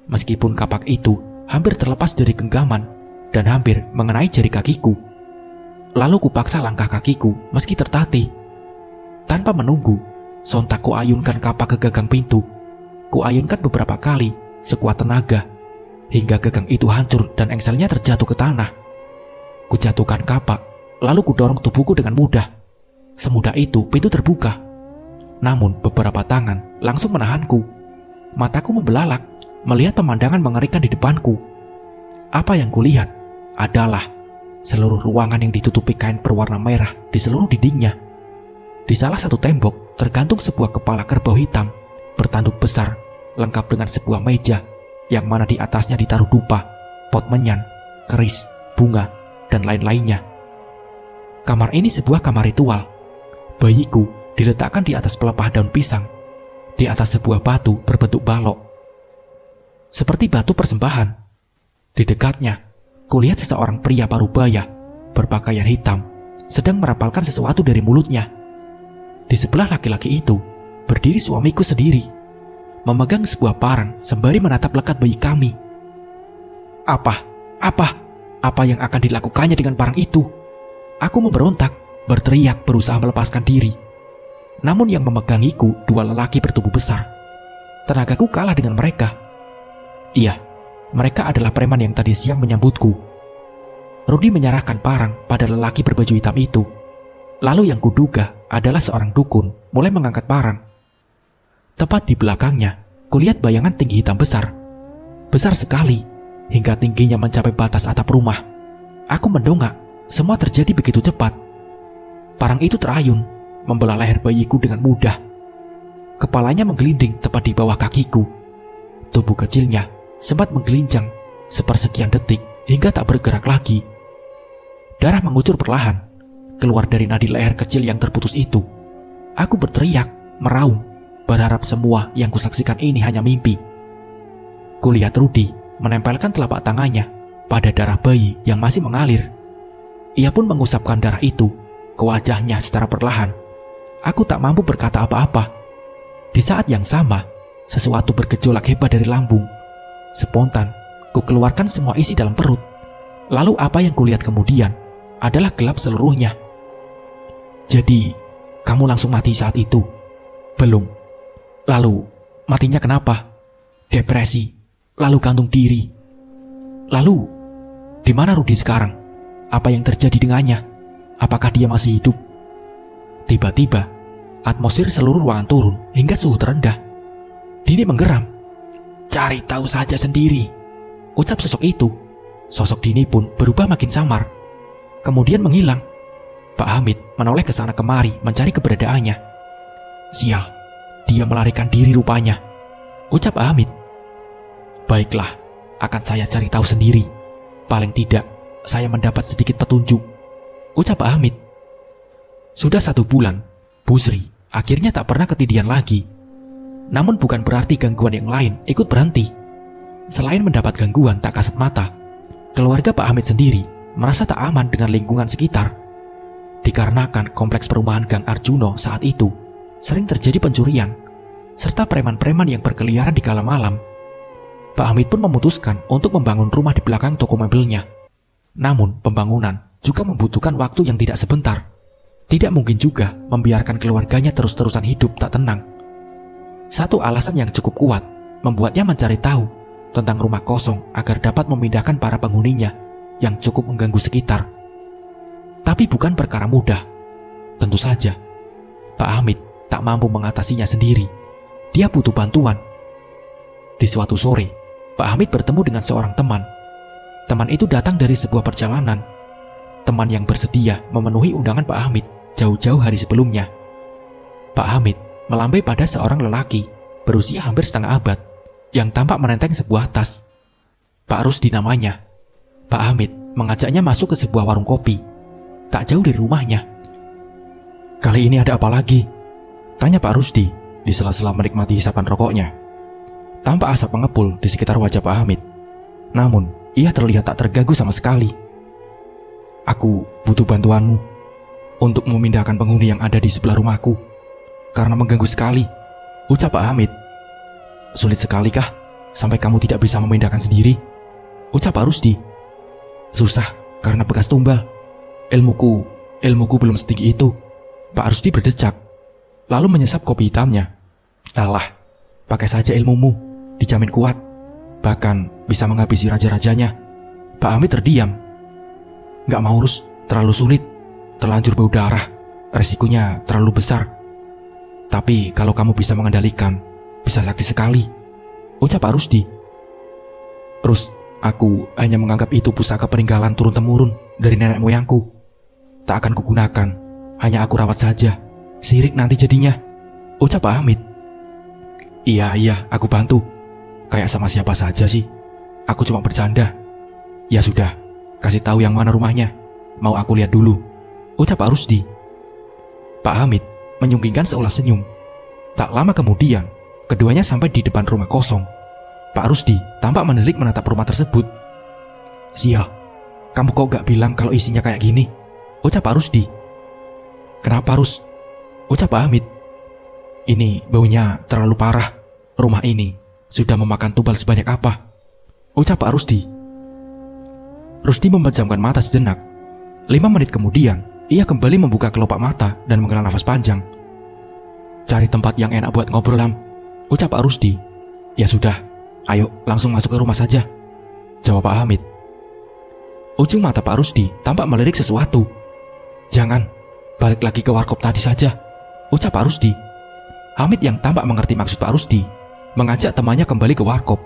meskipun kapak itu hampir terlepas dari genggaman dan hampir mengenai jari kakiku. Lalu kupaksa langkah kakiku meski tertatih. Tanpa menunggu, sontak kuayunkan kapak ke gagang pintu. Kuayunkan beberapa kali, sekuat tenaga, hingga gagang itu hancur dan engselnya terjatuh ke tanah. Kujatuhkan kapak, lalu kudorong tubuhku dengan mudah. Semudah itu pintu terbuka. Namun beberapa tangan langsung menahanku. Mataku membelalak, melihat pemandangan mengerikan di depanku. Apa yang kulihat adalah seluruh ruangan yang ditutupi kain berwarna merah di seluruh dindingnya. Di salah satu tembok tergantung sebuah kepala kerbau hitam bertanduk besar, lengkap dengan sebuah meja yang mana di atasnya ditaruh dupa, pot menyan, keris, bunga, dan lain-lainnya. Kamar ini sebuah kamar ritual. Bayiku diletakkan di atas pelepah daun pisang, di atas sebuah batu berbentuk balok, seperti batu persembahan. Di dekatnya, kulihat seseorang pria parubaya berpakaian hitam sedang merapalkan sesuatu dari mulutnya. Di sebelah laki-laki itu berdiri suamiku sendiri, memegang sebuah parang sembari menatap lekat bayi kami. Apa yang akan dilakukannya dengan parang itu? Aku memberontak, berteriak berusaha melepaskan diri. Namun yang memegangiku dua lelaki bertubuh besar. Tenagaku kalah dengan mereka. Iya, mereka adalah preman yang tadi siang menyambutku. Rudi menyerahkan parang pada lelaki berbaju hitam itu. Lalu yang kuduga adalah seorang dukun mulai mengangkat parang. Tepat di belakangnya, kulihat bayangan tinggi hitam besar. Besar sekali, hingga tingginya mencapai batas atap rumah. Aku mendongak, semua terjadi begitu cepat. Parang itu terayun, membelah leher bayiku dengan mudah. Kepalanya menggelinding tepat di bawah kakiku. Tubuh kecilnya sempat menggelinjang sepersekian detik hingga tak bergerak lagi. Darah mengucur perlahan, keluar dari nadi leher kecil yang terputus itu. Aku berteriak, meraung, berharap semua yang kusaksikan ini hanya mimpi. Kulihat Rudi menempelkan telapak tangannya pada darah bayi yang masih mengalir. Ia pun mengusapkan darah itu ke wajahnya secara perlahan. Aku tak mampu berkata apa-apa. Di saat yang sama, sesuatu bergejolak hebat dari lambung. Spontan, ku keluarkan semua isi dalam perut. Lalu apa yang kulihat kemudian adalah gelap seluruhnya. Jadi, kamu langsung mati saat itu? Belum. Lalu, matinya kenapa? depresi, lalu gantung diri. Lalu, di mana Rudi sekarang? Apa yang terjadi dengannya? Apakah dia masih hidup? Tiba-tiba, atmosfer seluruh ruangan turun hingga suhu terendah. Dini menggeram. Cari tahu saja sendiri, ucap sosok itu. Sosok Dini pun berubah makin samar, kemudian menghilang. Pak Hamid menoleh ke sana kemari mencari keberadaannya. Sial, dia melarikan diri rupanya, ucap Pak Hamid. Baiklah, akan saya cari tahu sendiri. Paling tidak, saya mendapat sedikit petunjuk, ucap Pak Hamid. Sudah 1 bulan, Bu Sri akhirnya tak pernah ketidian lagi. Namun bukan berarti gangguan yang lain ikut berhenti. Selain mendapat gangguan tak kasat mata, keluarga Pak Hamid sendiri merasa tak aman dengan lingkungan sekitar. Dikarenakan kompleks perumahan Gang Arjuno saat itu sering terjadi pencurian, serta preman-preman yang berkeliaran di kala malam. Pak Hamid pun memutuskan untuk membangun rumah di belakang toko mebelnya. Namun pembangunan juga membutuhkan waktu yang tidak sebentar. Tidak mungkin juga membiarkan keluarganya terus-terusan hidup tak tenang. Satu alasan yang cukup kuat membuatnya mencari tahu tentang rumah kosong agar dapat memindahkan para penghuninya yang cukup mengganggu sekitar. Tapi bukan perkara mudah. Tentu saja, Pak Hamid tak mampu mengatasinya sendiri. Dia butuh bantuan. Di suatu sore, Pak Hamid bertemu dengan seorang teman. Teman itu datang dari sebuah perjalanan. Teman yang bersedia memenuhi undangan Pak Hamid jauh-jauh hari sebelumnya. Pak Hamid melambai pada seorang lelaki berusia hampir setengah abad yang tampak menenteng sebuah tas. Pak Rusdi namanya. Pak Hamid mengajaknya masuk ke sebuah warung kopi tak jauh dari rumahnya. Kali ini ada apa lagi? Tanya Pak Rusdi di sela-sela menikmati hisapan rokoknya. Tampak asap mengepul di sekitar wajah Pak Hamid. Namun, ia terlihat tak terganggu sama sekali. Aku butuh bantuanmu untuk memindahkan penghuni yang ada di sebelah rumahku karena mengganggu sekali, ucap Pak Hamid. Sulit sekali kah sampai kamu tidak bisa memindahkan sendiri? Ucap Pak Rusdi. Susah karena bekas tumbal. Ilmuku belum setinggi itu, Pak Rusdi berdecak, lalu menyesap kopi hitamnya. Alah, pakai saja ilmumu, dijamin kuat, bahkan bisa menghabisi raja-rajanya. Pak Hamid terdiam. Gak mau Rus, terlalu sulit, terlanjur bau darah, resikonya terlalu besar. Tapi kalau kamu bisa mengendalikan, bisa sakti sekali, ucap Pak Rusdi. Rus, aku hanya menganggap itu pusaka peninggalan turun-temurun dari nenek moyangku. Tak akan kugunakan, hanya aku rawat saja. Sirik nanti jadinya, ucap Pak Hamid. Iya, aku bantu. Kayak sama siapa saja sih. Aku cuma bercanda. Ya sudah, kasih tahu yang mana rumahnya. Mau aku lihat dulu, ucap Pak Rusdi. Pak Hamid menyunggingkan seolah senyum. Tak lama kemudian, keduanya sampai di depan rumah kosong. Pak Rusdi tampak menilik menatap rumah tersebut. Sial, kamu kok gak bilang kalau isinya kayak gini, ucap Pak Rusdi. Kenapa Rus? Ucap Pak Hamid. Ini baunya terlalu parah. Rumah ini sudah memakan tumbal sebanyak apa, ucap Pak Rusdi. Rusdi memejamkan mata sejenak. 5 menit kemudian, ia kembali membuka kelopak mata dan menghela nafas panjang. Cari tempat yang enak buat ngobrol, Ham, ucap Pak Rusdi. Ya sudah, ayo langsung masuk ke rumah saja, jawab Pak Hamid. Ujung mata Pak Rusdi tampak melirik sesuatu. Jangan, balik lagi ke warkop tadi saja, ucap Pak Rusdi. Hamid yang tampak mengerti maksud Pak Rusdi mengajak temannya kembali ke warkop.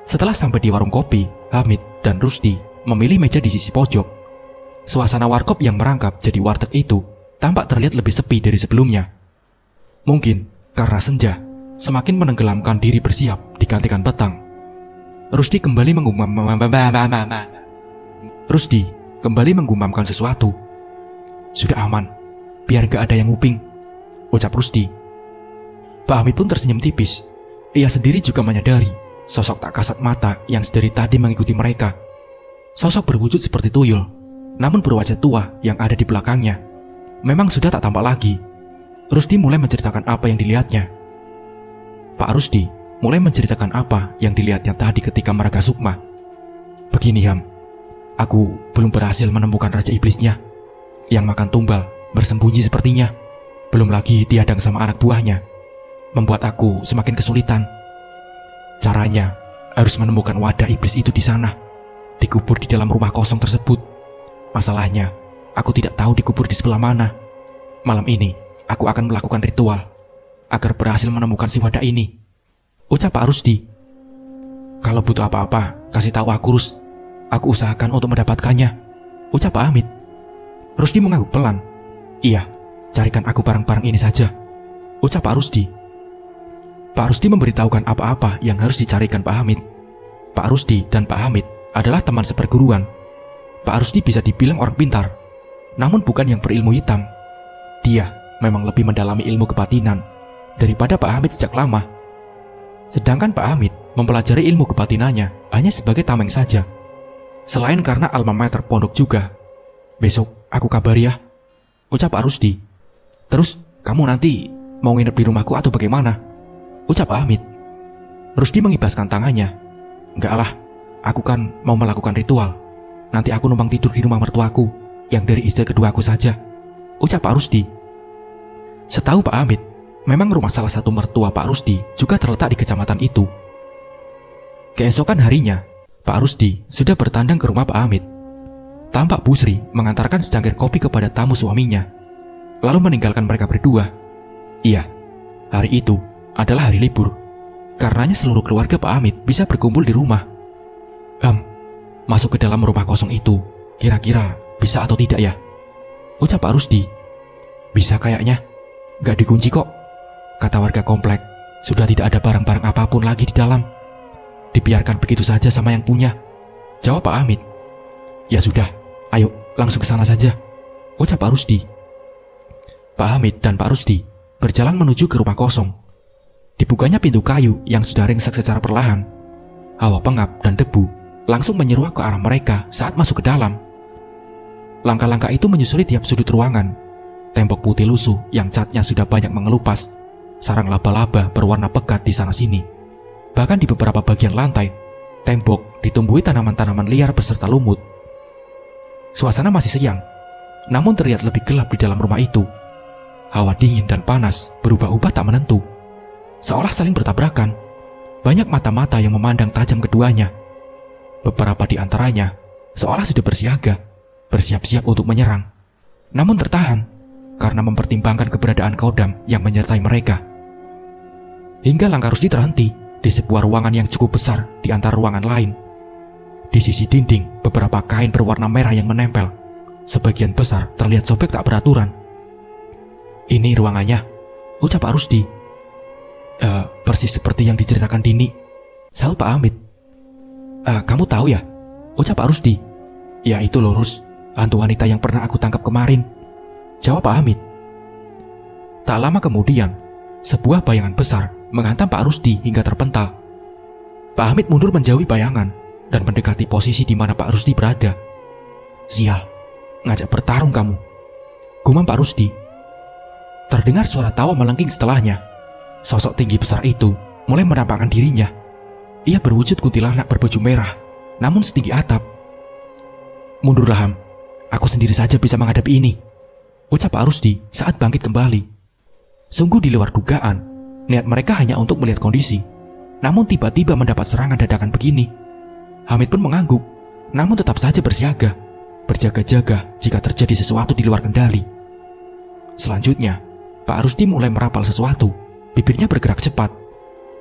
Setelah sampai di warung kopi, Hamid dan Rusdi memilih meja di sisi pojok. Suasana warkop yang merangkap jadi warteg itu tampak terlihat lebih sepi dari sebelumnya. Mungkin karena senja semakin menenggelamkan diri bersiap digantikan petang. Rusdi kembali menggumamkan sesuatu. Sudah aman, biar gak ada yang nguping, ucap Rusdi. Pak Hamid pun tersenyum tipis. Ia sendiri juga menyadari sosok tak kasat mata yang sedari tadi mengikuti mereka. Sosok berwujud seperti tuyul, namun berwajah tua yang ada di belakangnya memang sudah tak tampak lagi. Rusdi mulai menceritakan apa yang dilihatnya. Pak Rusdi mulai menceritakan apa yang dilihatnya tadi ketika mereka sukma. Begini Ham, aku belum berhasil menemukan Raja Iblisnya yang makan tumbal bersembunyi sepertinya. Belum lagi dihadang sama anak buahnya, membuat aku semakin kesulitan. Caranya harus menemukan wadah iblis itu di sana, dikubur di dalam rumah kosong tersebut. Masalahnya, aku tidak tahu dikubur di sebelah mana. Malam ini, aku akan melakukan ritual agar berhasil menemukan si wadah ini, ucap Pak Rusdi. Kalau butuh apa-apa, kasih tahu aku, Rus. Aku usahakan untuk mendapatkannya, ucap Pak Hamid. Rusdi mengangguk pelan. Iya, carikan aku barang-barang ini saja, ucap Pak Rusdi. Pak Rusdi memberitahukan apa-apa yang harus dicarikan Pak Hamid. Pak Rusdi dan Pak Hamid adalah teman seperguruan. Pak Rusdi bisa dibilang orang pintar, namun bukan yang berilmu hitam. Dia memang lebih mendalami ilmu kebatinan daripada Pak Hamid sejak lama. Sedangkan Pak Hamid mempelajari ilmu kebatinannya hanya sebagai tameng saja. Selain karena alma mater pondok juga. Besok aku kabari ya, ucap Pak Rusdi. Terus kamu nanti mau nginep di rumahku atau bagaimana, ucap Pak Hamid. Rusdi mengibaskan tangannya. Enggak lah, aku kan mau melakukan ritual. Nanti aku numpang tidur di rumah mertuaku yang dari istri kedua aku saja, ucap Pak Rusdi. Setahu Pak Hamid, memang rumah salah satu mertua Pak Rusdi juga terletak di kecamatan itu. Keesokan harinya, Pak Rusdi sudah bertandang ke rumah Pak Hamid. Tampak Bu Sri mengantarkan secangkir kopi kepada tamu suaminya, lalu meninggalkan mereka berdua. Iya, hari itu adalah hari libur. Karenanya seluruh keluarga Pak Hamid bisa berkumpul di rumah. Masuk ke dalam rumah kosong itu, kira-kira bisa atau tidak ya, ucap Pak Rusdi. Bisa kayaknya, gak dikunci kok. Kata warga komplek, sudah tidak ada barang-barang apapun lagi di dalam. Dibiarkan begitu saja sama yang punya, jawab Pak Hamid. Ya sudah, ayo langsung ke sana saja, ucap Pak Rusdi. Pak Hamid dan Pak Rusdi berjalan menuju ke rumah kosong. Dibukanya pintu kayu yang sudah ringsek secara perlahan. Hawa pengap dan debu langsung menyeruak ke arah mereka saat masuk ke dalam. Langkah-langkah itu menyusuri tiap sudut ruangan. Tembok putih lusuh yang catnya sudah banyak mengelupas. Sarang laba-laba berwarna pekat di sana-sini. Bahkan di beberapa bagian lantai, tembok ditumbuhi tanaman-tanaman liar beserta lumut. Suasana masih siang, namun terlihat lebih gelap di dalam rumah itu. Hawa dingin dan panas berubah-ubah tak menentu, seolah saling bertabrakan. Banyak mata-mata yang memandang tajam keduanya. Beberapa di antaranya seolah sudah bersiaga, bersiap-siap untuk menyerang, namun tertahan karena mempertimbangkan keberadaan Kodam yang menyertai mereka. Hingga langkah Rusdi terhenti di sebuah ruangan yang cukup besar di antara ruangan lain. Di sisi dinding, beberapa kain berwarna merah yang menempel. Sebagian besar terlihat sobek tak beraturan. Ini ruangannya, ucap Pak Rusdi. Persis seperti yang diceritakan Dini, sahut Pak Hamid. Kamu tahu ya, ucap Pak Rusdi. Ya itu lurus, hantu wanita yang pernah aku tangkap kemarin, jawab Pak Hamid. Tak lama kemudian, sebuah bayangan besar menghantam Pak Rusdi hingga terpental. Pak Hamid mundur menjauhi bayangan dan mendekati posisi di mana Pak Rusdi berada. Sial, ngajak bertarung kamu, gumam Pak Rusdi. Terdengar suara tawa melengking setelahnya. Sosok tinggi besar itu mulai menampakkan dirinya. Ia berwujud kuntilanak berbaju merah, namun setinggi atap. Mundurlah Ham, aku sendiri saja bisa menghadapi ini, ucap Pak Rusdi saat bangkit kembali. Sungguh di luar dugaan, niat mereka hanya untuk melihat kondisi. Namun tiba-tiba mendapat serangan dadakan begini. Hamid pun mengangguk, namun tetap saja bersiaga, berjaga-jaga jika terjadi sesuatu di luar kendali. Selanjutnya, Pak Rusdi mulai merapal sesuatu. Bibirnya bergerak cepat,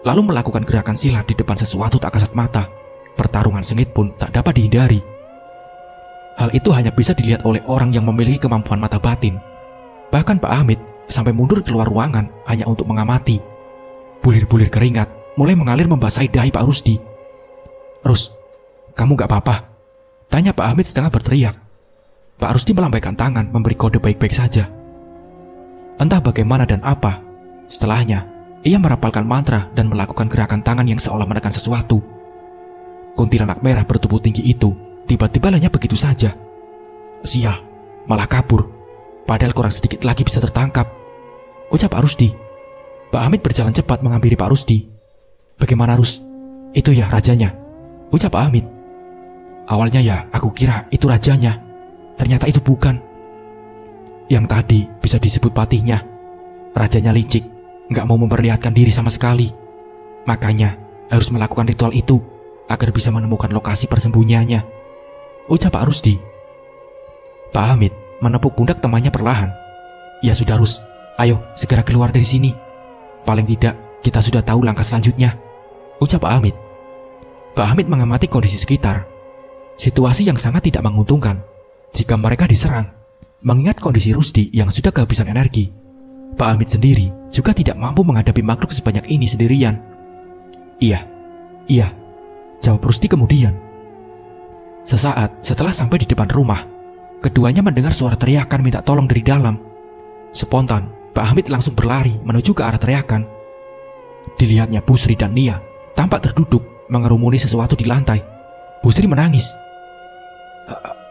lalu melakukan gerakan silat di depan sesuatu tak kasat mata. Pertarungan sengit pun tak dapat dihindari. Hal itu hanya bisa dilihat oleh orang yang memiliki kemampuan mata batin. Bahkan Pak Hamid sampai mundur keluar ruangan hanya untuk mengamati. Bulir-bulir keringat mulai mengalir membasahi dahi Pak Rusdi. Rus, kamu gak apa-apa? Tanya Pak Hamid setengah berteriak. Pak Rusdi melambaikan tangan memberi kode baik-baik saja. Entah bagaimana dan apa, setelahnya ia merapalkan mantra dan melakukan gerakan tangan yang seolah menekan sesuatu. Kuntilanak merah bertubuh tinggi itu tiba-tiba lenyap begitu saja. Sial, malah kabur. Padahal kurang sedikit lagi bisa tertangkap, ucap Pak Rusdi. Pak Hamid berjalan cepat menghampiri Pak Rusdi. Bagaimana Rus? Itu ya rajanya, ucap Pak Hamid. Awalnya ya aku kira itu rajanya, ternyata itu bukan. Yang tadi bisa disebut patihnya. Rajanya licik, gak mau memperlihatkan diri sama sekali. Makanya harus melakukan ritual itu agar bisa menemukan lokasi persembunyiannya, ucap Pak Rusdi. Pak Hamid menepuk pundak temannya perlahan. Ya sudah Rus, ayo segera keluar dari sini. Paling tidak kita sudah tahu langkah selanjutnya, ucap Pak Hamid. Pak Hamid mengamati kondisi sekitar. Situasi yang sangat tidak menguntungkan jika mereka diserang. Mengingat kondisi Rusdi yang sudah kehabisan energi, Pak Hamid sendiri juga tidak mampu menghadapi makhluk sebanyak ini sendirian. Iya, jawab Rusdi kemudian. Sesaat setelah sampai di depan rumah, keduanya mendengar suara teriakan minta tolong dari dalam. Spontan, Pak Hamid langsung berlari menuju ke arah teriakan. Dilihatnya Busri dan Nia tampak terduduk mengerumuni sesuatu di lantai. Busri menangis.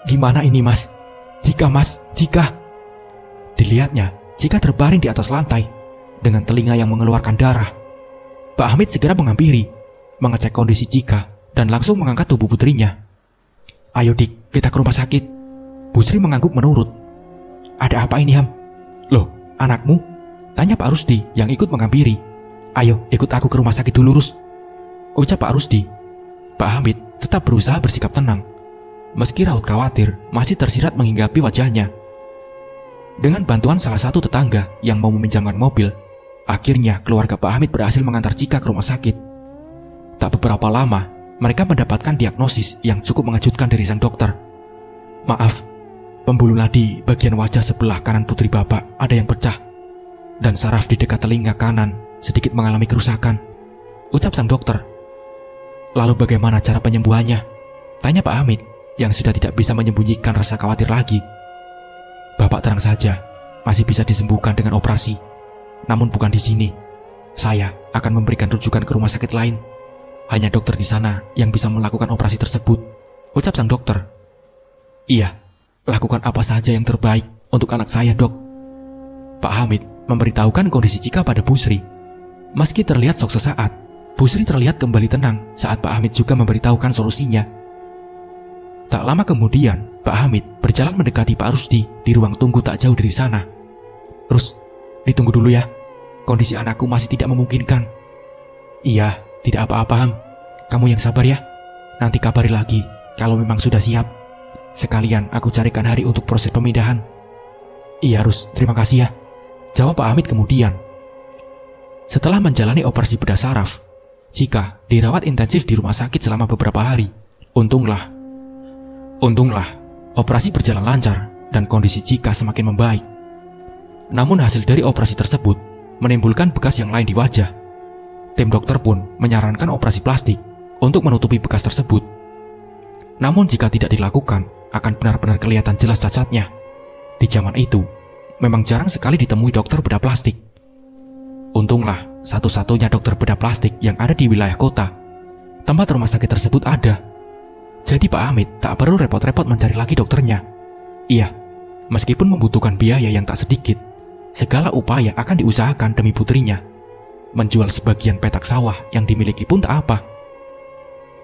Gimana ini mas? Jika. Dilihatnya Cika terbaring di atas lantai dengan telinga yang mengeluarkan darah. Pak Hamid segera menghampiri, mengecek kondisi Cika dan langsung mengangkat tubuh putrinya. Ayo Dik, kita ke rumah sakit. Busri mengangguk menurut. Ada apa ini Ham? Loh, anakmu? Tanya Pak Rusdi yang ikut menghampiri. Ayo ikut aku ke rumah sakit dulu Rus, ucap Pak Rusdi. Pak Hamid tetap berusaha bersikap tenang, meski raut khawatir masih tersirat menghinggapi wajahnya. Dengan bantuan salah satu tetangga yang mau meminjamkan mobil, akhirnya keluarga Pak Hamid berhasil mengantar Cika ke rumah sakit. Tak beberapa lama, mereka mendapatkan diagnosis yang cukup mengejutkan dari sang dokter. Maaf, pembuluh nadi bagian wajah sebelah kanan putri Bapak ada yang pecah, dan saraf di dekat telinga kanan sedikit mengalami kerusakan, ucap sang dokter. Lalu bagaimana cara penyembuhannya? Tanya Pak Hamid yang sudah tidak bisa menyembunyikan rasa khawatir lagi. Bapak tenang saja, masih bisa disembuhkan dengan operasi. Namun bukan di sini. Saya akan memberikan rujukan ke rumah sakit lain. Hanya dokter di sana yang bisa melakukan operasi tersebut, ucap sang dokter. Iya, lakukan apa saja yang terbaik untuk anak saya, Dok. Pak Hamid memberitahukan kondisi Cika pada Busri. Meski terlihat sok sesaat, Busri terlihat kembali tenang saat Pak Hamid juga memberitahukan solusinya. Tak lama kemudian, Pak Hamid berjalan mendekati Pak Rusdi di ruang tunggu tak jauh dari sana. Rus, ditunggu dulu ya. Kondisi anakku masih tidak memungkinkan. Iya, tidak apa-apa Ham. Kamu yang sabar ya. Nanti kabari lagi kalau memang sudah siap. Sekalian aku carikan hari untuk proses pemindahan. Iya Rus, terima kasih ya, jawab Pak Hamid kemudian. Setelah menjalani operasi bedah saraf, Cika dirawat intensif di rumah sakit selama beberapa hari. Untunglah, operasi berjalan lancar dan kondisi Cika semakin membaik. Namun hasil dari operasi tersebut menimbulkan bekas yang lain di wajah. Tim dokter pun menyarankan operasi plastik untuk menutupi bekas tersebut. Namun jika tidak dilakukan, akan benar-benar kelihatan jelas cacatnya. Di zaman itu, memang jarang sekali ditemui dokter bedah plastik. Untunglah, satu-satunya dokter bedah plastik yang ada di wilayah kota. Tempat rumah sakit tersebut ada. Jadi Pak Hamid tak perlu repot-repot mencari lagi dokternya. Iya, meskipun membutuhkan biaya yang tak sedikit, segala upaya akan diusahakan demi putrinya. Menjual sebagian petak sawah yang dimiliki pun tak apa.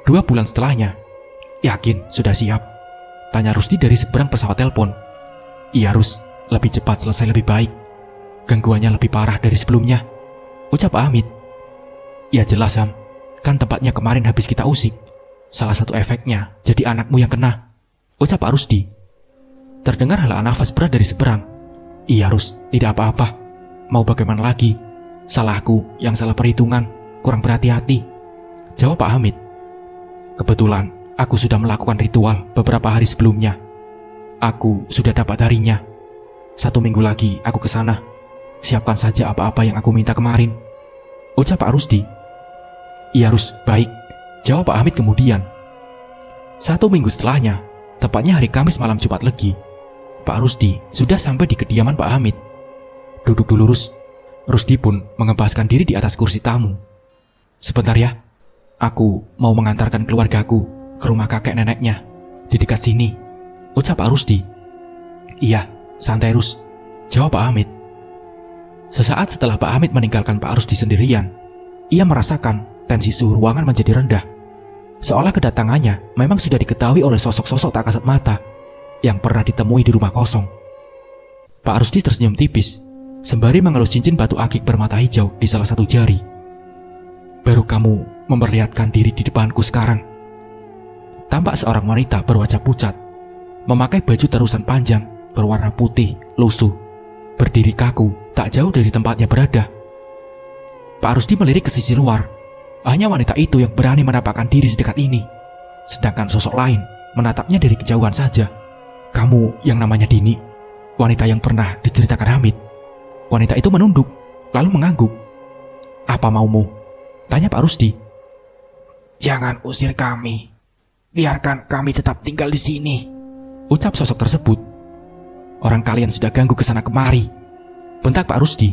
2 bulan setelahnya, yakin sudah siap? Tanya Rusdi dari seberang pesawat telepon. Iya Rus, lebih cepat selesai lebih baik. Gangguannya lebih parah dari sebelumnya, ucap Pak Hamid. Ya jelas Ham, kan tempatnya kemarin habis kita usik. Salah satu efeknya jadi anakmu yang kena, ucap Pak Rusdi. Terdengar helaan nafas berat dari seberang. Iya Rus, tidak apa-apa. Mau bagaimana lagi? Salahku yang salah perhitungan, kurang berhati-hati, jawab Pak Hamid. Kebetulan aku sudah melakukan ritual beberapa hari sebelumnya. Aku sudah dapat harinya. 1 minggu lagi aku ke sana. Siapkan saja apa-apa yang aku minta kemarin, ucap Pak Rusdi. Iya Rus, baik, jawab Pak Hamid kemudian. 1 minggu setelahnya, tepatnya hari Kamis malam Jumat Legi, Pak Rusdi sudah sampai di kediaman Pak Hamid. Duduk dulu Rus. Rusdi pun mengempaskan diri di atas kursi tamu. Sebentar ya, aku mau mengantarkan keluargaku ke rumah kakek neneknya di dekat sini, ucap Pak Rusdi. Iya, santai Rus, jawab Pak Hamid. Sesaat setelah Pak Hamid meninggalkan Pak Rusdi sendirian, ia merasakan tensi suhu ruangan menjadi rendah. Seolah kedatangannya memang sudah diketahui oleh sosok-sosok tak kasat mata yang pernah ditemui di rumah kosong. Pak Rusdi tersenyum tipis sembari mengelus cincin batu akik bermata hijau di salah satu jari. baru kamu memperlihatkan diri di depanku sekarang. Tampak seorang wanita berwajah pucat, memakai baju terusan panjang berwarna putih, lusuh, berdiri kaku tak jauh dari tempatnya berada. Pak Rusdi melirik ke sisi luar. Hanya wanita itu yang berani menampakkan diri sedekat ini, sedangkan sosok lain menatapnya dari kejauhan saja. Kamu yang namanya Dini, wanita yang pernah diceritakan Hamid. Wanita itu menunduk, lalu mengangguk. Apa maumu? Tanya Pak Rusdi. Jangan usir kami. Biarkan kami tetap tinggal di sini, ucap sosok tersebut. Orang kalian sudah ganggu kesana kemari, bentak Pak Rusdi.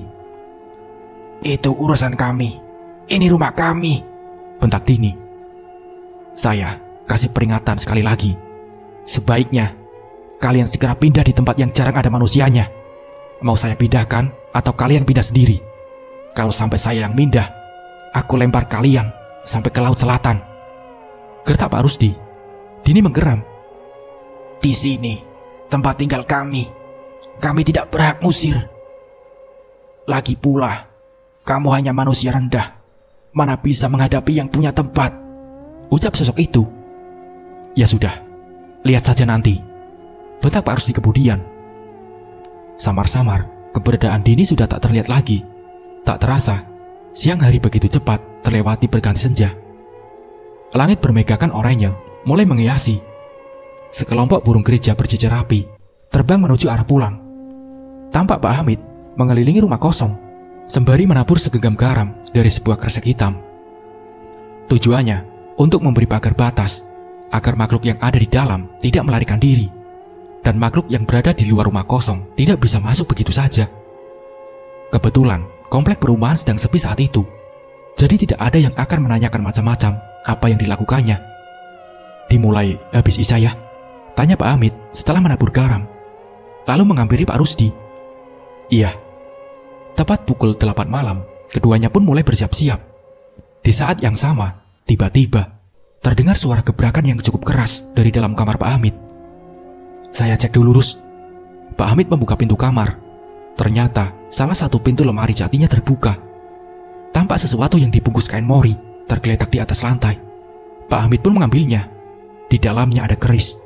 Itu urusan kami. Ini rumah kami, bentak Dini. Saya kasih peringatan sekali lagi. Sebaiknya kalian segera pindah di tempat yang jarang ada manusianya. Mau saya pindahkan atau kalian pindah sendiri? Kalau sampai saya yang pindah, aku lempar kalian sampai ke laut selatan, gertak Pak Rusdi. Dini menggeram. Di sini tempat tinggal kami. Kami tidak berhak ngusir. Lagi pula, kamu hanya manusia rendah. Mana bisa menghadapi yang punya tempat, ucap sosok itu. Ya sudah, lihat saja nanti, bentak Pak Rusdi kemudian. Samar-samar, keberadaan Dini sudah tak terlihat lagi. Tak terasa, siang hari begitu cepat terlewati berganti senja. Langit bermegakan oranye mulai menghiasi. Sekelompok burung gereja berjejer rapi terbang menuju arah pulang. Tampak Pak Hamid mengelilingi rumah kosong sembari menabur segenggam garam dari sebuah kresek hitam. Tujuannya untuk memberi pagar batas agar makhluk yang ada di dalam tidak melarikan diri, dan makhluk yang berada di luar rumah kosong tidak bisa masuk begitu saja. Kebetulan komplek perumahan sedang sepi saat itu, jadi tidak ada yang akan menanyakan macam-macam apa yang dilakukannya. Dimulai habis isya ya? Tanya Pak Hamid setelah menabur garam, lalu menghampiri Pak Rusdi. Iya. Tepat pukul 8 malam, keduanya pun mulai bersiap-siap. Di saat yang sama, tiba-tiba terdengar suara gebrakan yang cukup keras dari dalam kamar Pak Hamid. Saya cek dulu, Rus. Pak Hamid membuka pintu kamar. Ternyata salah satu pintu lemari jatinya terbuka. Tampak sesuatu yang dibungkus kain mori tergeletak di atas lantai. Pak Hamid pun mengambilnya. Di dalamnya ada keris,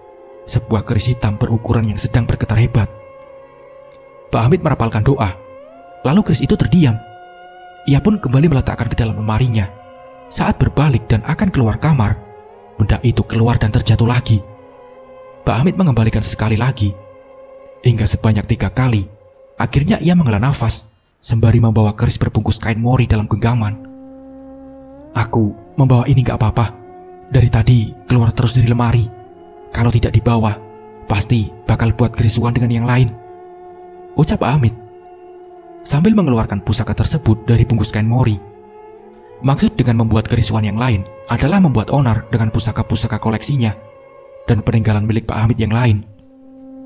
sebuah keris hitam berukuran yang sedang bergetar hebat. Pak Hamid merapalkan doa, lalu keris itu terdiam. Ia pun kembali meletakkan ke dalam lemarinya. Saat berbalik dan akan keluar kamar, benda itu keluar dan terjatuh lagi. Pak Hamid mengembalikan sekali lagi, hingga sebanyak 3 kali. Akhirnya ia menghela nafas, sembari membawa keris berbungkus kain mori dalam genggaman. Aku membawa ini gak apa-apa. Dari tadi keluar terus dari lemari. Kalau tidak dibawa, pasti bakal buat kerisuan dengan yang lain, ucap Pak Hamid sambil mengeluarkan pusaka tersebut dari bungkus kain mori. Maksud dengan membuat kerisuan yang lain adalah membuat onar dengan pusaka-pusaka koleksinya dan peninggalan milik Pak Hamid yang lain,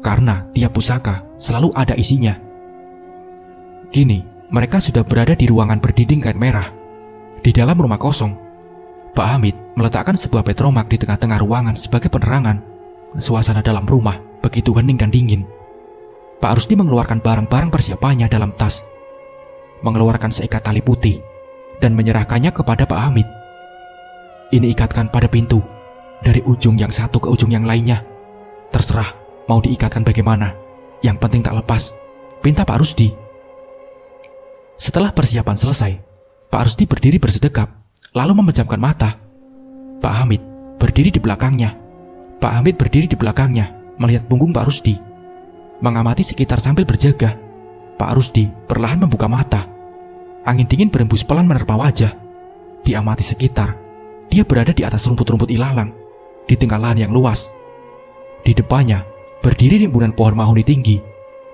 karena tiap pusaka selalu ada isinya. Kini mereka sudah berada di ruangan berdinding kain merah. Di dalam rumah kosong, Pak Hamid meletakkan sebuah petromak di tengah-tengah ruangan sebagai penerangan. Suasana dalam rumah begitu hening dan dingin. Pak Rusdi mengeluarkan barang-barang persiapannya dalam tas, mengeluarkan seikat tali putih, dan menyerahkannya kepada Pak Hamid. Ini ikatkan pada pintu, dari ujung yang satu ke ujung yang lainnya. Terserah mau diikatkan bagaimana, yang penting tak lepas, pinta Pak Rusdi. Setelah persiapan selesai, Pak Rusdi berdiri bersedekap, lalu memejamkan mata. Pak Hamid berdiri di belakangnya. Pak Hamid berdiri di belakangnya, melihat punggung Pak Rusdi, mengamati sekitar sambil berjaga. Pak Rusdi perlahan membuka mata. Angin dingin berembus pelan menerpa wajah. Diamati sekitar, dia berada di atas rumput-rumput ilalang, di tengah lahan yang luas. Di depannya berdiri rimbunan pohon mahoni tinggi,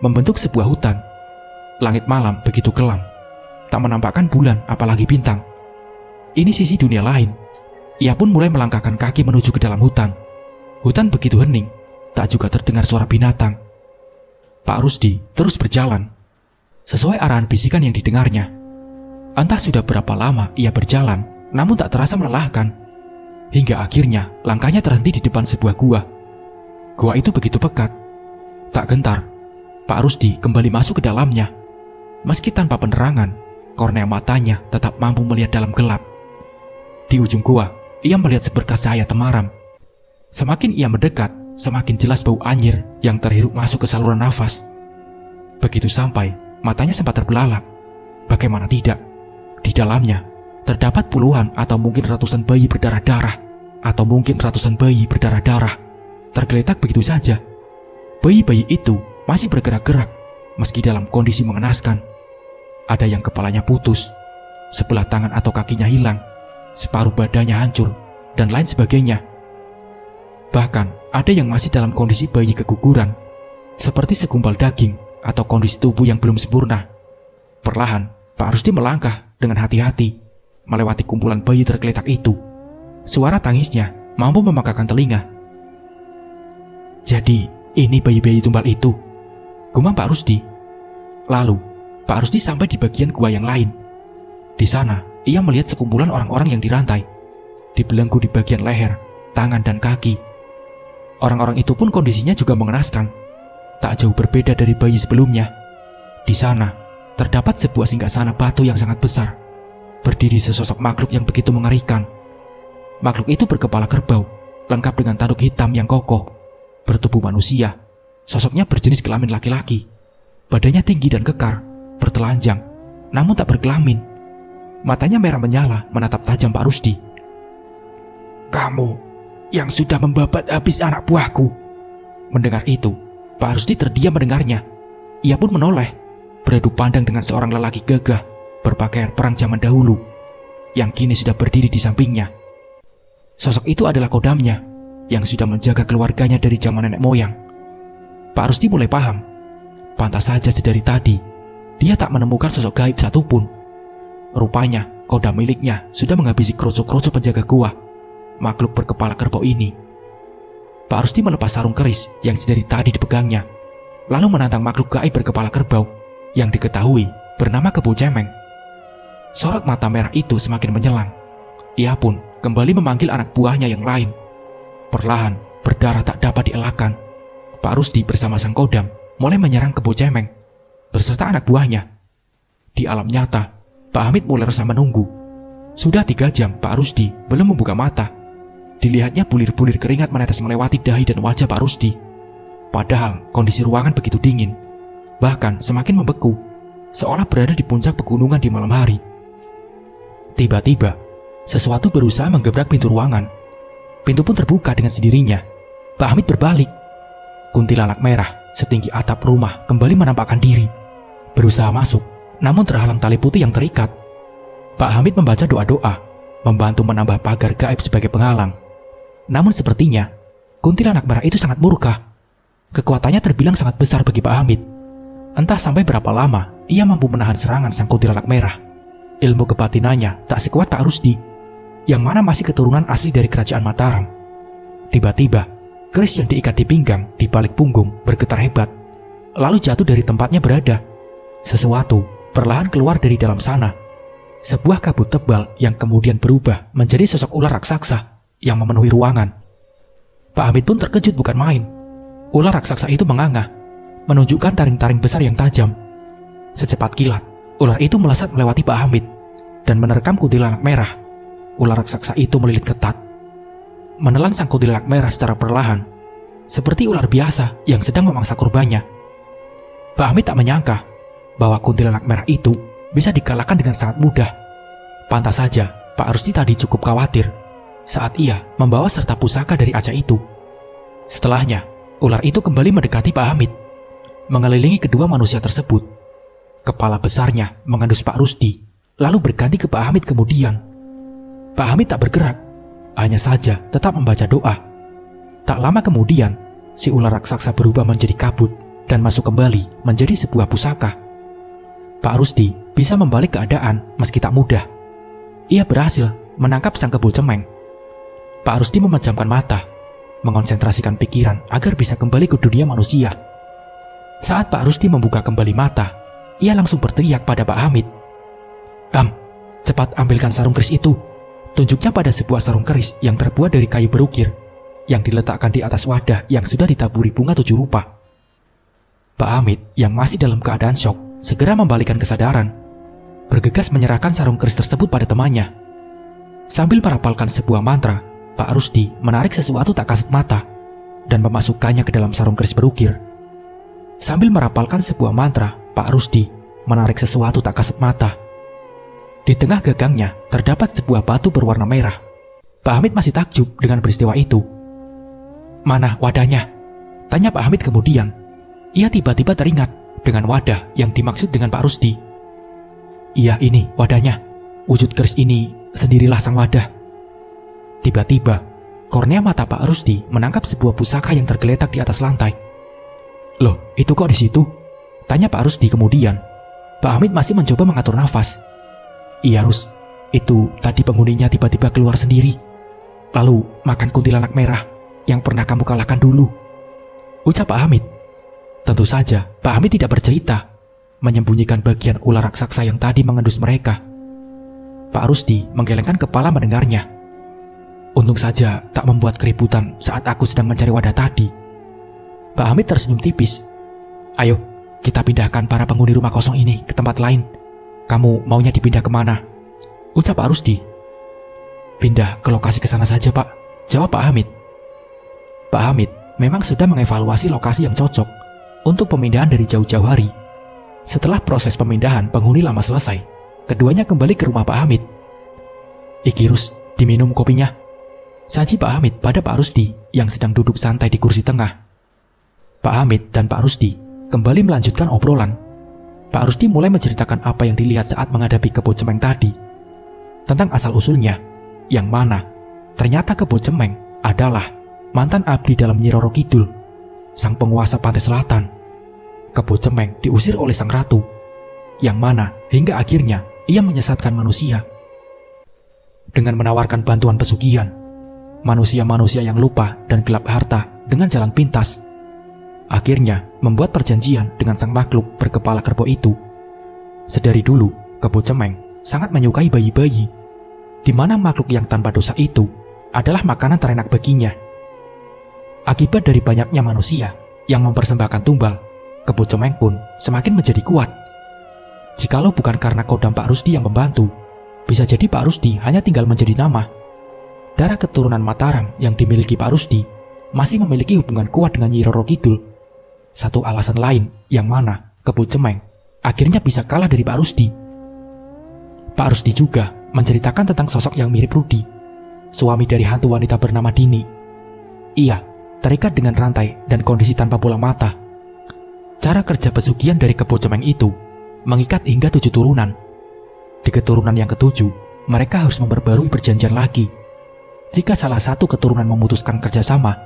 membentuk sebuah hutan. Langit malam begitu kelam, tak menampakkan bulan apalagi bintang. Ini sisi dunia lain. Ia pun mulai melangkahkan kaki menuju ke dalam hutan. Hutan begitu hening, tak juga terdengar suara binatang. Pak Rusdi terus berjalan, sesuai arahan bisikan yang didengarnya. Entah sudah berapa lama ia berjalan, namun tak terasa melelahkan. Hingga akhirnya langkahnya terhenti di depan sebuah gua. Gua itu begitu pekat. Tak gentar, Pak Rusdi kembali masuk ke dalamnya. Meski tanpa penerangan, kornea matanya tetap mampu melihat dalam gelap. Di ujung gua, ia melihat seberkas cahaya temaram. Semakin ia mendekat, semakin jelas bau anyir yang terhirup masuk ke saluran nafas. Begitu sampai, matanya sempat terbelalak. Bagaimana tidak? Di dalamnya, terdapat puluhan atau mungkin ratusan bayi berdarah-darah. Tergeletak begitu saja. Bayi-bayi itu masih bergerak-gerak, meski dalam kondisi mengenaskan. Ada yang kepalanya putus, sebelah tangan atau kakinya hilang, separuh badannya hancur, dan lain sebagainya. Bahkan ada yang masih dalam kondisi bayi keguguran, seperti segumpal daging atau kondisi tubuh yang belum sempurna. Perlahan, Pak Rusdi melangkah dengan hati-hati, melewati kumpulan bayi tergeletak itu. Suara tangisnya mampu memekakan telinga. "Jadi, ini bayi-bayi tumbal itu," gumam Pak Rusdi. Lalu, Pak Rusdi sampai di bagian gua yang lain. Di sana, ia melihat sekumpulan orang-orang yang dirantai, dibelenggu di bagian leher, tangan, dan kaki. Orang-orang itu pun kondisinya juga mengenaskan, tak jauh berbeda dari bayi sebelumnya. Di sana, terdapat sebuah singgasana batu yang sangat besar, berdiri sesosok makhluk yang begitu mengerikan. Makhluk itu berkepala kerbau, lengkap dengan tanduk hitam yang kokoh, bertubuh manusia. Sosoknya berjenis kelamin laki-laki, badannya tinggi dan kekar, bertelanjang, namun tak berkelamin. Matanya merah menyala menatap tajam Pak Rusdi. "Kamu yang sudah membabat habis anak buahku." Mendengar itu, Pak Rusdi terdiam mendengarnya. Ia pun menoleh, beradu pandang dengan seorang lelaki gagah berpakaian perang zaman dahulu, yang kini sudah berdiri di sampingnya. Sosok itu adalah kodamnya, yang sudah menjaga keluarganya dari zaman nenek moyang. Pak Rusdi mulai paham. Pantas saja sedari tadi, dia tak menemukan sosok gaib satupun. Rupanya, kodam miliknya sudah menghabisi kroco-kroco penjaga gua, makhluk berkepala kerbau ini. Pak Rusdi melepas sarung keris yang sedari tadi dipegangnya, lalu menantang makhluk gaib berkepala kerbau yang diketahui bernama Kebo Cemeng. Sorot mata merah itu semakin menyelang. Ia pun kembali memanggil anak buahnya yang lain. Perlahan, berdarah tak dapat dielakkan, Pak Rusdi bersama sang kodam mulai menyerang Kebo Cemeng beserta anak buahnya. Di alam nyata, Pak Hamid mulai resah menunggu. Sudah 3 jam Pak Rusdi belum membuka mata. Dilihatnya bulir-bulir keringat menetes melewati dahi dan wajah Pak Rusdi. Padahal kondisi ruangan begitu dingin, bahkan semakin membeku, seolah berada di puncak pegunungan di malam hari. Tiba-tiba, sesuatu berusaha menggebrak pintu ruangan. Pintu pun terbuka dengan sendirinya. Pak Hamid berbalik. Kuntilanak merah setinggi atap rumah kembali menampakkan diri, berusaha masuk, namun terhalang tali putih yang terikat. Pak Hamid membaca doa-doa, membantu menambah pagar gaib sebagai penghalang. Namun sepertinya, kuntilanak merah itu sangat murka. Kekuatannya terbilang sangat besar bagi Pak Hamid. Entah sampai berapa lama ia mampu menahan serangan sang kuntilanak merah. Ilmu kebatinannya tak sekuat Pak Rusdi, yang mana masih keturunan asli dari kerajaan Mataram. Tiba-tiba, keris yang diikat di pinggang di balik punggung bergetar hebat, lalu jatuh dari tempatnya berada. Sesuatu perlahan keluar dari dalam sana. Sebuah kabut tebal yang kemudian berubah menjadi sosok ular raksasa yang memenuhi ruangan. Pak Hamid pun terkejut bukan main. Ular raksasa itu menganga, menunjukkan taring-taring besar yang tajam. Secepat kilat, ular itu melesat melewati Pak Hamid dan menerkam kuntilanak merah. Ular raksasa itu melilit ketat, menelan sang kuntilanak merah secara perlahan, seperti ular biasa yang sedang memangsa korbannya. Pak Hamid tak menyangka bahwa kuntilanak merah itu bisa dikalahkan dengan sangat mudah. Pantas saja Pak Rusdi tadi cukup khawatir saat ia membawa serta pusaka dari Aceh itu. Setelahnya, ular itu kembali mendekati Pak Hamid, mengelilingi kedua manusia tersebut. Kepala besarnya mengendus Pak Rusdi, lalu berganti ke Pak Hamid kemudian. Pak Hamid tak bergerak, hanya saja tetap membaca doa. Tak lama kemudian, si ular raksasa berubah menjadi kabut dan masuk kembali menjadi sebuah pusaka. Pak Rusdi bisa membalik keadaan meski tak mudah. Ia berhasil menangkap sang Kebo Cemeng. Pak Rusdi memejamkan mata, mengonsentrasikan pikiran agar bisa kembali ke dunia manusia. Saat Pak Rusdi membuka kembali mata, ia langsung berteriak pada Pak Hamid. Cepat ambilkan sarung keris itu." Tunjuknya pada sebuah sarung keris yang terbuat dari kayu berukir, yang diletakkan di atas wadah yang sudah ditaburi bunga 7 rupa. Pak Hamid yang masih dalam keadaan syok segera membalikkan kesadaran, bergegas menyerahkan sarung keris tersebut pada temannya. Sambil merapalkan sebuah mantra, Pak Rusdi menarik sesuatu tak kasat mata dan memasukkannya ke dalam sarung keris berukir. Sambil merapalkan sebuah mantra, Pak Rusdi menarik sesuatu tak kasat mata. Di tengah gagangnya terdapat sebuah batu berwarna merah. Pak Hamid masih takjub dengan peristiwa itu. "Mana wadahnya?" tanya Pak Hamid kemudian. Ia tiba-tiba teringat dengan wadah yang dimaksud dengan Pak Rusdi. "Iya, ini wadahnya. Wujud keris ini sendirilah sang wadah." Tiba-tiba, kornea mata Pak Rusdi menangkap sebuah pusaka yang tergeletak di atas lantai. "Loh, itu kok di situ?" tanya Pak Rusdi kemudian. Pak Hamid masih mencoba mengatur nafas. "Iya, Rus, itu tadi penghuninya tiba-tiba keluar sendiri. Lalu makan kuntilanak merah yang pernah kamu kalahkan dulu," ucap Pak Hamid. Tentu saja, Pak Hamid tidak bercerita, menyembunyikan bagian ular raksasa yang tadi mengendus mereka. Pak Rusdi menggelengkan kepala mendengarnya. "Untung saja tak membuat keributan saat aku sedang mencari wadah tadi." Pak Hamid tersenyum tipis. "Ayo, kita pindahkan para penghuni rumah kosong ini ke tempat lain. Kamu maunya dipindah kemana?" ucap Pak Rusdi. "Pindah ke lokasi ke sana saja, Pak," jawab Pak Hamid. Pak Hamid memang sudah mengevaluasi lokasi yang cocok untuk pemindahan dari jauh-jauh hari. Setelah proses pemindahan penghuni lama selesai, keduanya kembali ke rumah Pak Hamid. "Iki, Rus, diminum kopinya," saji Pak Hamid pada Pak Rusdi yang sedang duduk santai di kursi tengah. Pak Hamid dan Pak Rusdi kembali melanjutkan obrolan. Pak Rusdi mulai menceritakan apa yang dilihat saat menghadapi Kebo Cemeng tadi. Tentang asal-usulnya, yang mana ternyata Kebo Cemeng adalah mantan abdi dalam Nyi Roro Kidul, sang penguasa pantai selatan. Kebo Cemeng diusir oleh sang ratu, yang mana hingga akhirnya ia menyesatkan manusia dengan menawarkan bantuan pesugihan. Manusia-manusia yang lupa dan gelap harta dengan jalan pintas akhirnya membuat perjanjian dengan sang makhluk berkepala kerbau itu. Sedari dulu, Kebo Cemeng sangat menyukai bayi-bayi, di mana makhluk yang tanpa dosa itu adalah makanan terenak baginya. Akibat dari banyaknya manusia yang mempersembahkan tumbal, Kebo Cemeng pun semakin menjadi kuat. Jikalau bukan karena kodam Pak Rusdi yang membantu, bisa jadi Pak Rusdi hanya tinggal menjadi nama. Darah keturunan Mataram yang dimiliki Pak Rusdi masih memiliki hubungan kuat dengan Nyi Roro Kidul. Satu alasan lain yang mana Kebo Cemeng akhirnya bisa kalah dari Pak Rusdi. Pak Rusdi juga menceritakan tentang sosok yang mirip Rudi, suami dari hantu wanita bernama Dini. Ia terikat dengan rantai dan kondisi tanpa bola mata. Cara kerja pesugihan dari Kebo Cemeng itu mengikat hingga 7 turunan. Di keturunan yang ke-7, mereka harus memperbarui perjanjian lagi. Jika salah satu keturunan memutuskan kerjasama,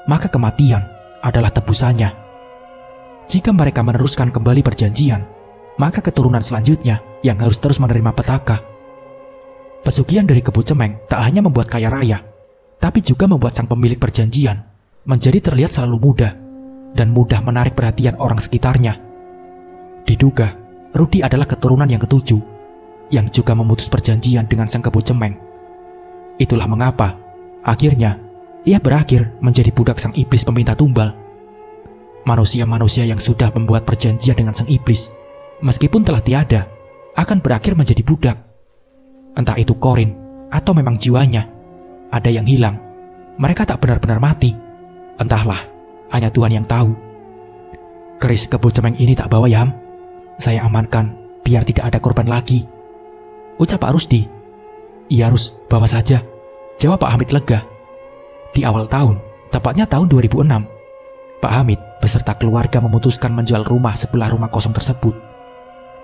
maka kematian adalah tebusannya. Jika mereka meneruskan kembali perjanjian, maka keturunan selanjutnya yang harus terus menerima petaka. Pesugihan dari Kebo Cemeng tak hanya membuat kaya raya, tapi juga membuat sang pemilik perjanjian menjadi terlihat selalu muda dan mudah menarik perhatian orang sekitarnya. Diduga, Rudi adalah keturunan yang ke-7 yang juga memutus perjanjian dengan sang Kebo Cemeng. Itulah mengapa akhirnya ia berakhir menjadi budak sang iblis peminta tumbal. Manusia-manusia yang sudah membuat perjanjian dengan sang iblis, meskipun telah tiada, akan berakhir menjadi budak. Entah itu korin atau memang jiwanya, ada yang hilang. Mereka tak benar-benar mati. Entahlah, hanya Tuhan yang tahu. Keris Kebo Cemeng ini tak bawa ya, Ham. Saya amankan biar tidak ada korban lagi, ucap Pak Rusdi. Iya, Rus, bawa saja, jawab Pak Hamid lega. Di awal tahun, tepatnya tahun 2006, Pak Hamid beserta keluarga memutuskan menjual rumah sebelah rumah kosong tersebut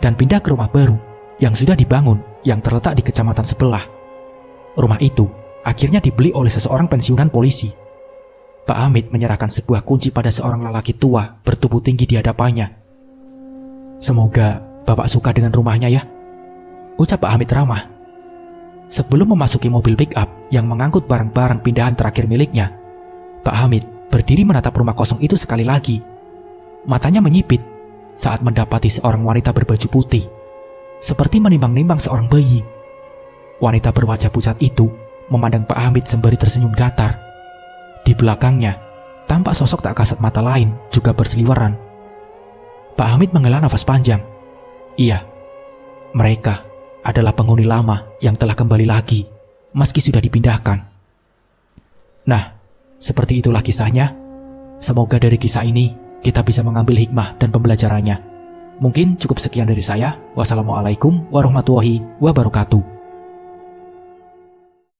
dan pindah ke rumah baru yang sudah dibangun yang terletak di kecamatan sebelah. Rumah itu akhirnya dibeli oleh seseorang pensiunan polisi. Pak Hamid menyerahkan sebuah kunci pada seorang lelaki tua bertubuh tinggi di hadapannya. Semoga Bapak suka dengan rumahnya ya, ucap Pak Hamid ramah. Sebelum memasuki mobil pick-up yang mengangkut barang-barang pindahan terakhir miliknya, Pak Hamid berdiri menatap rumah kosong itu sekali lagi. Matanya menyipit saat mendapati seorang wanita berbaju putih, seperti menimbang-nimbang seorang bayi. Wanita berwajah pucat itu memandang Pak Hamid sembari tersenyum datar. Di belakangnya, tampak sosok tak kasat mata lain juga berseliweran. Pak Hamid menghela nafas panjang. Iya, mereka adalah penghuni lama yang telah kembali lagi meski sudah dipindahkan. Nah, seperti itulah kisahnya. Semoga dari kisah ini kita bisa mengambil hikmah dan pembelajarannya. Mungkin cukup sekian dari saya. Wassalamualaikum warahmatullahi wabarakatuh.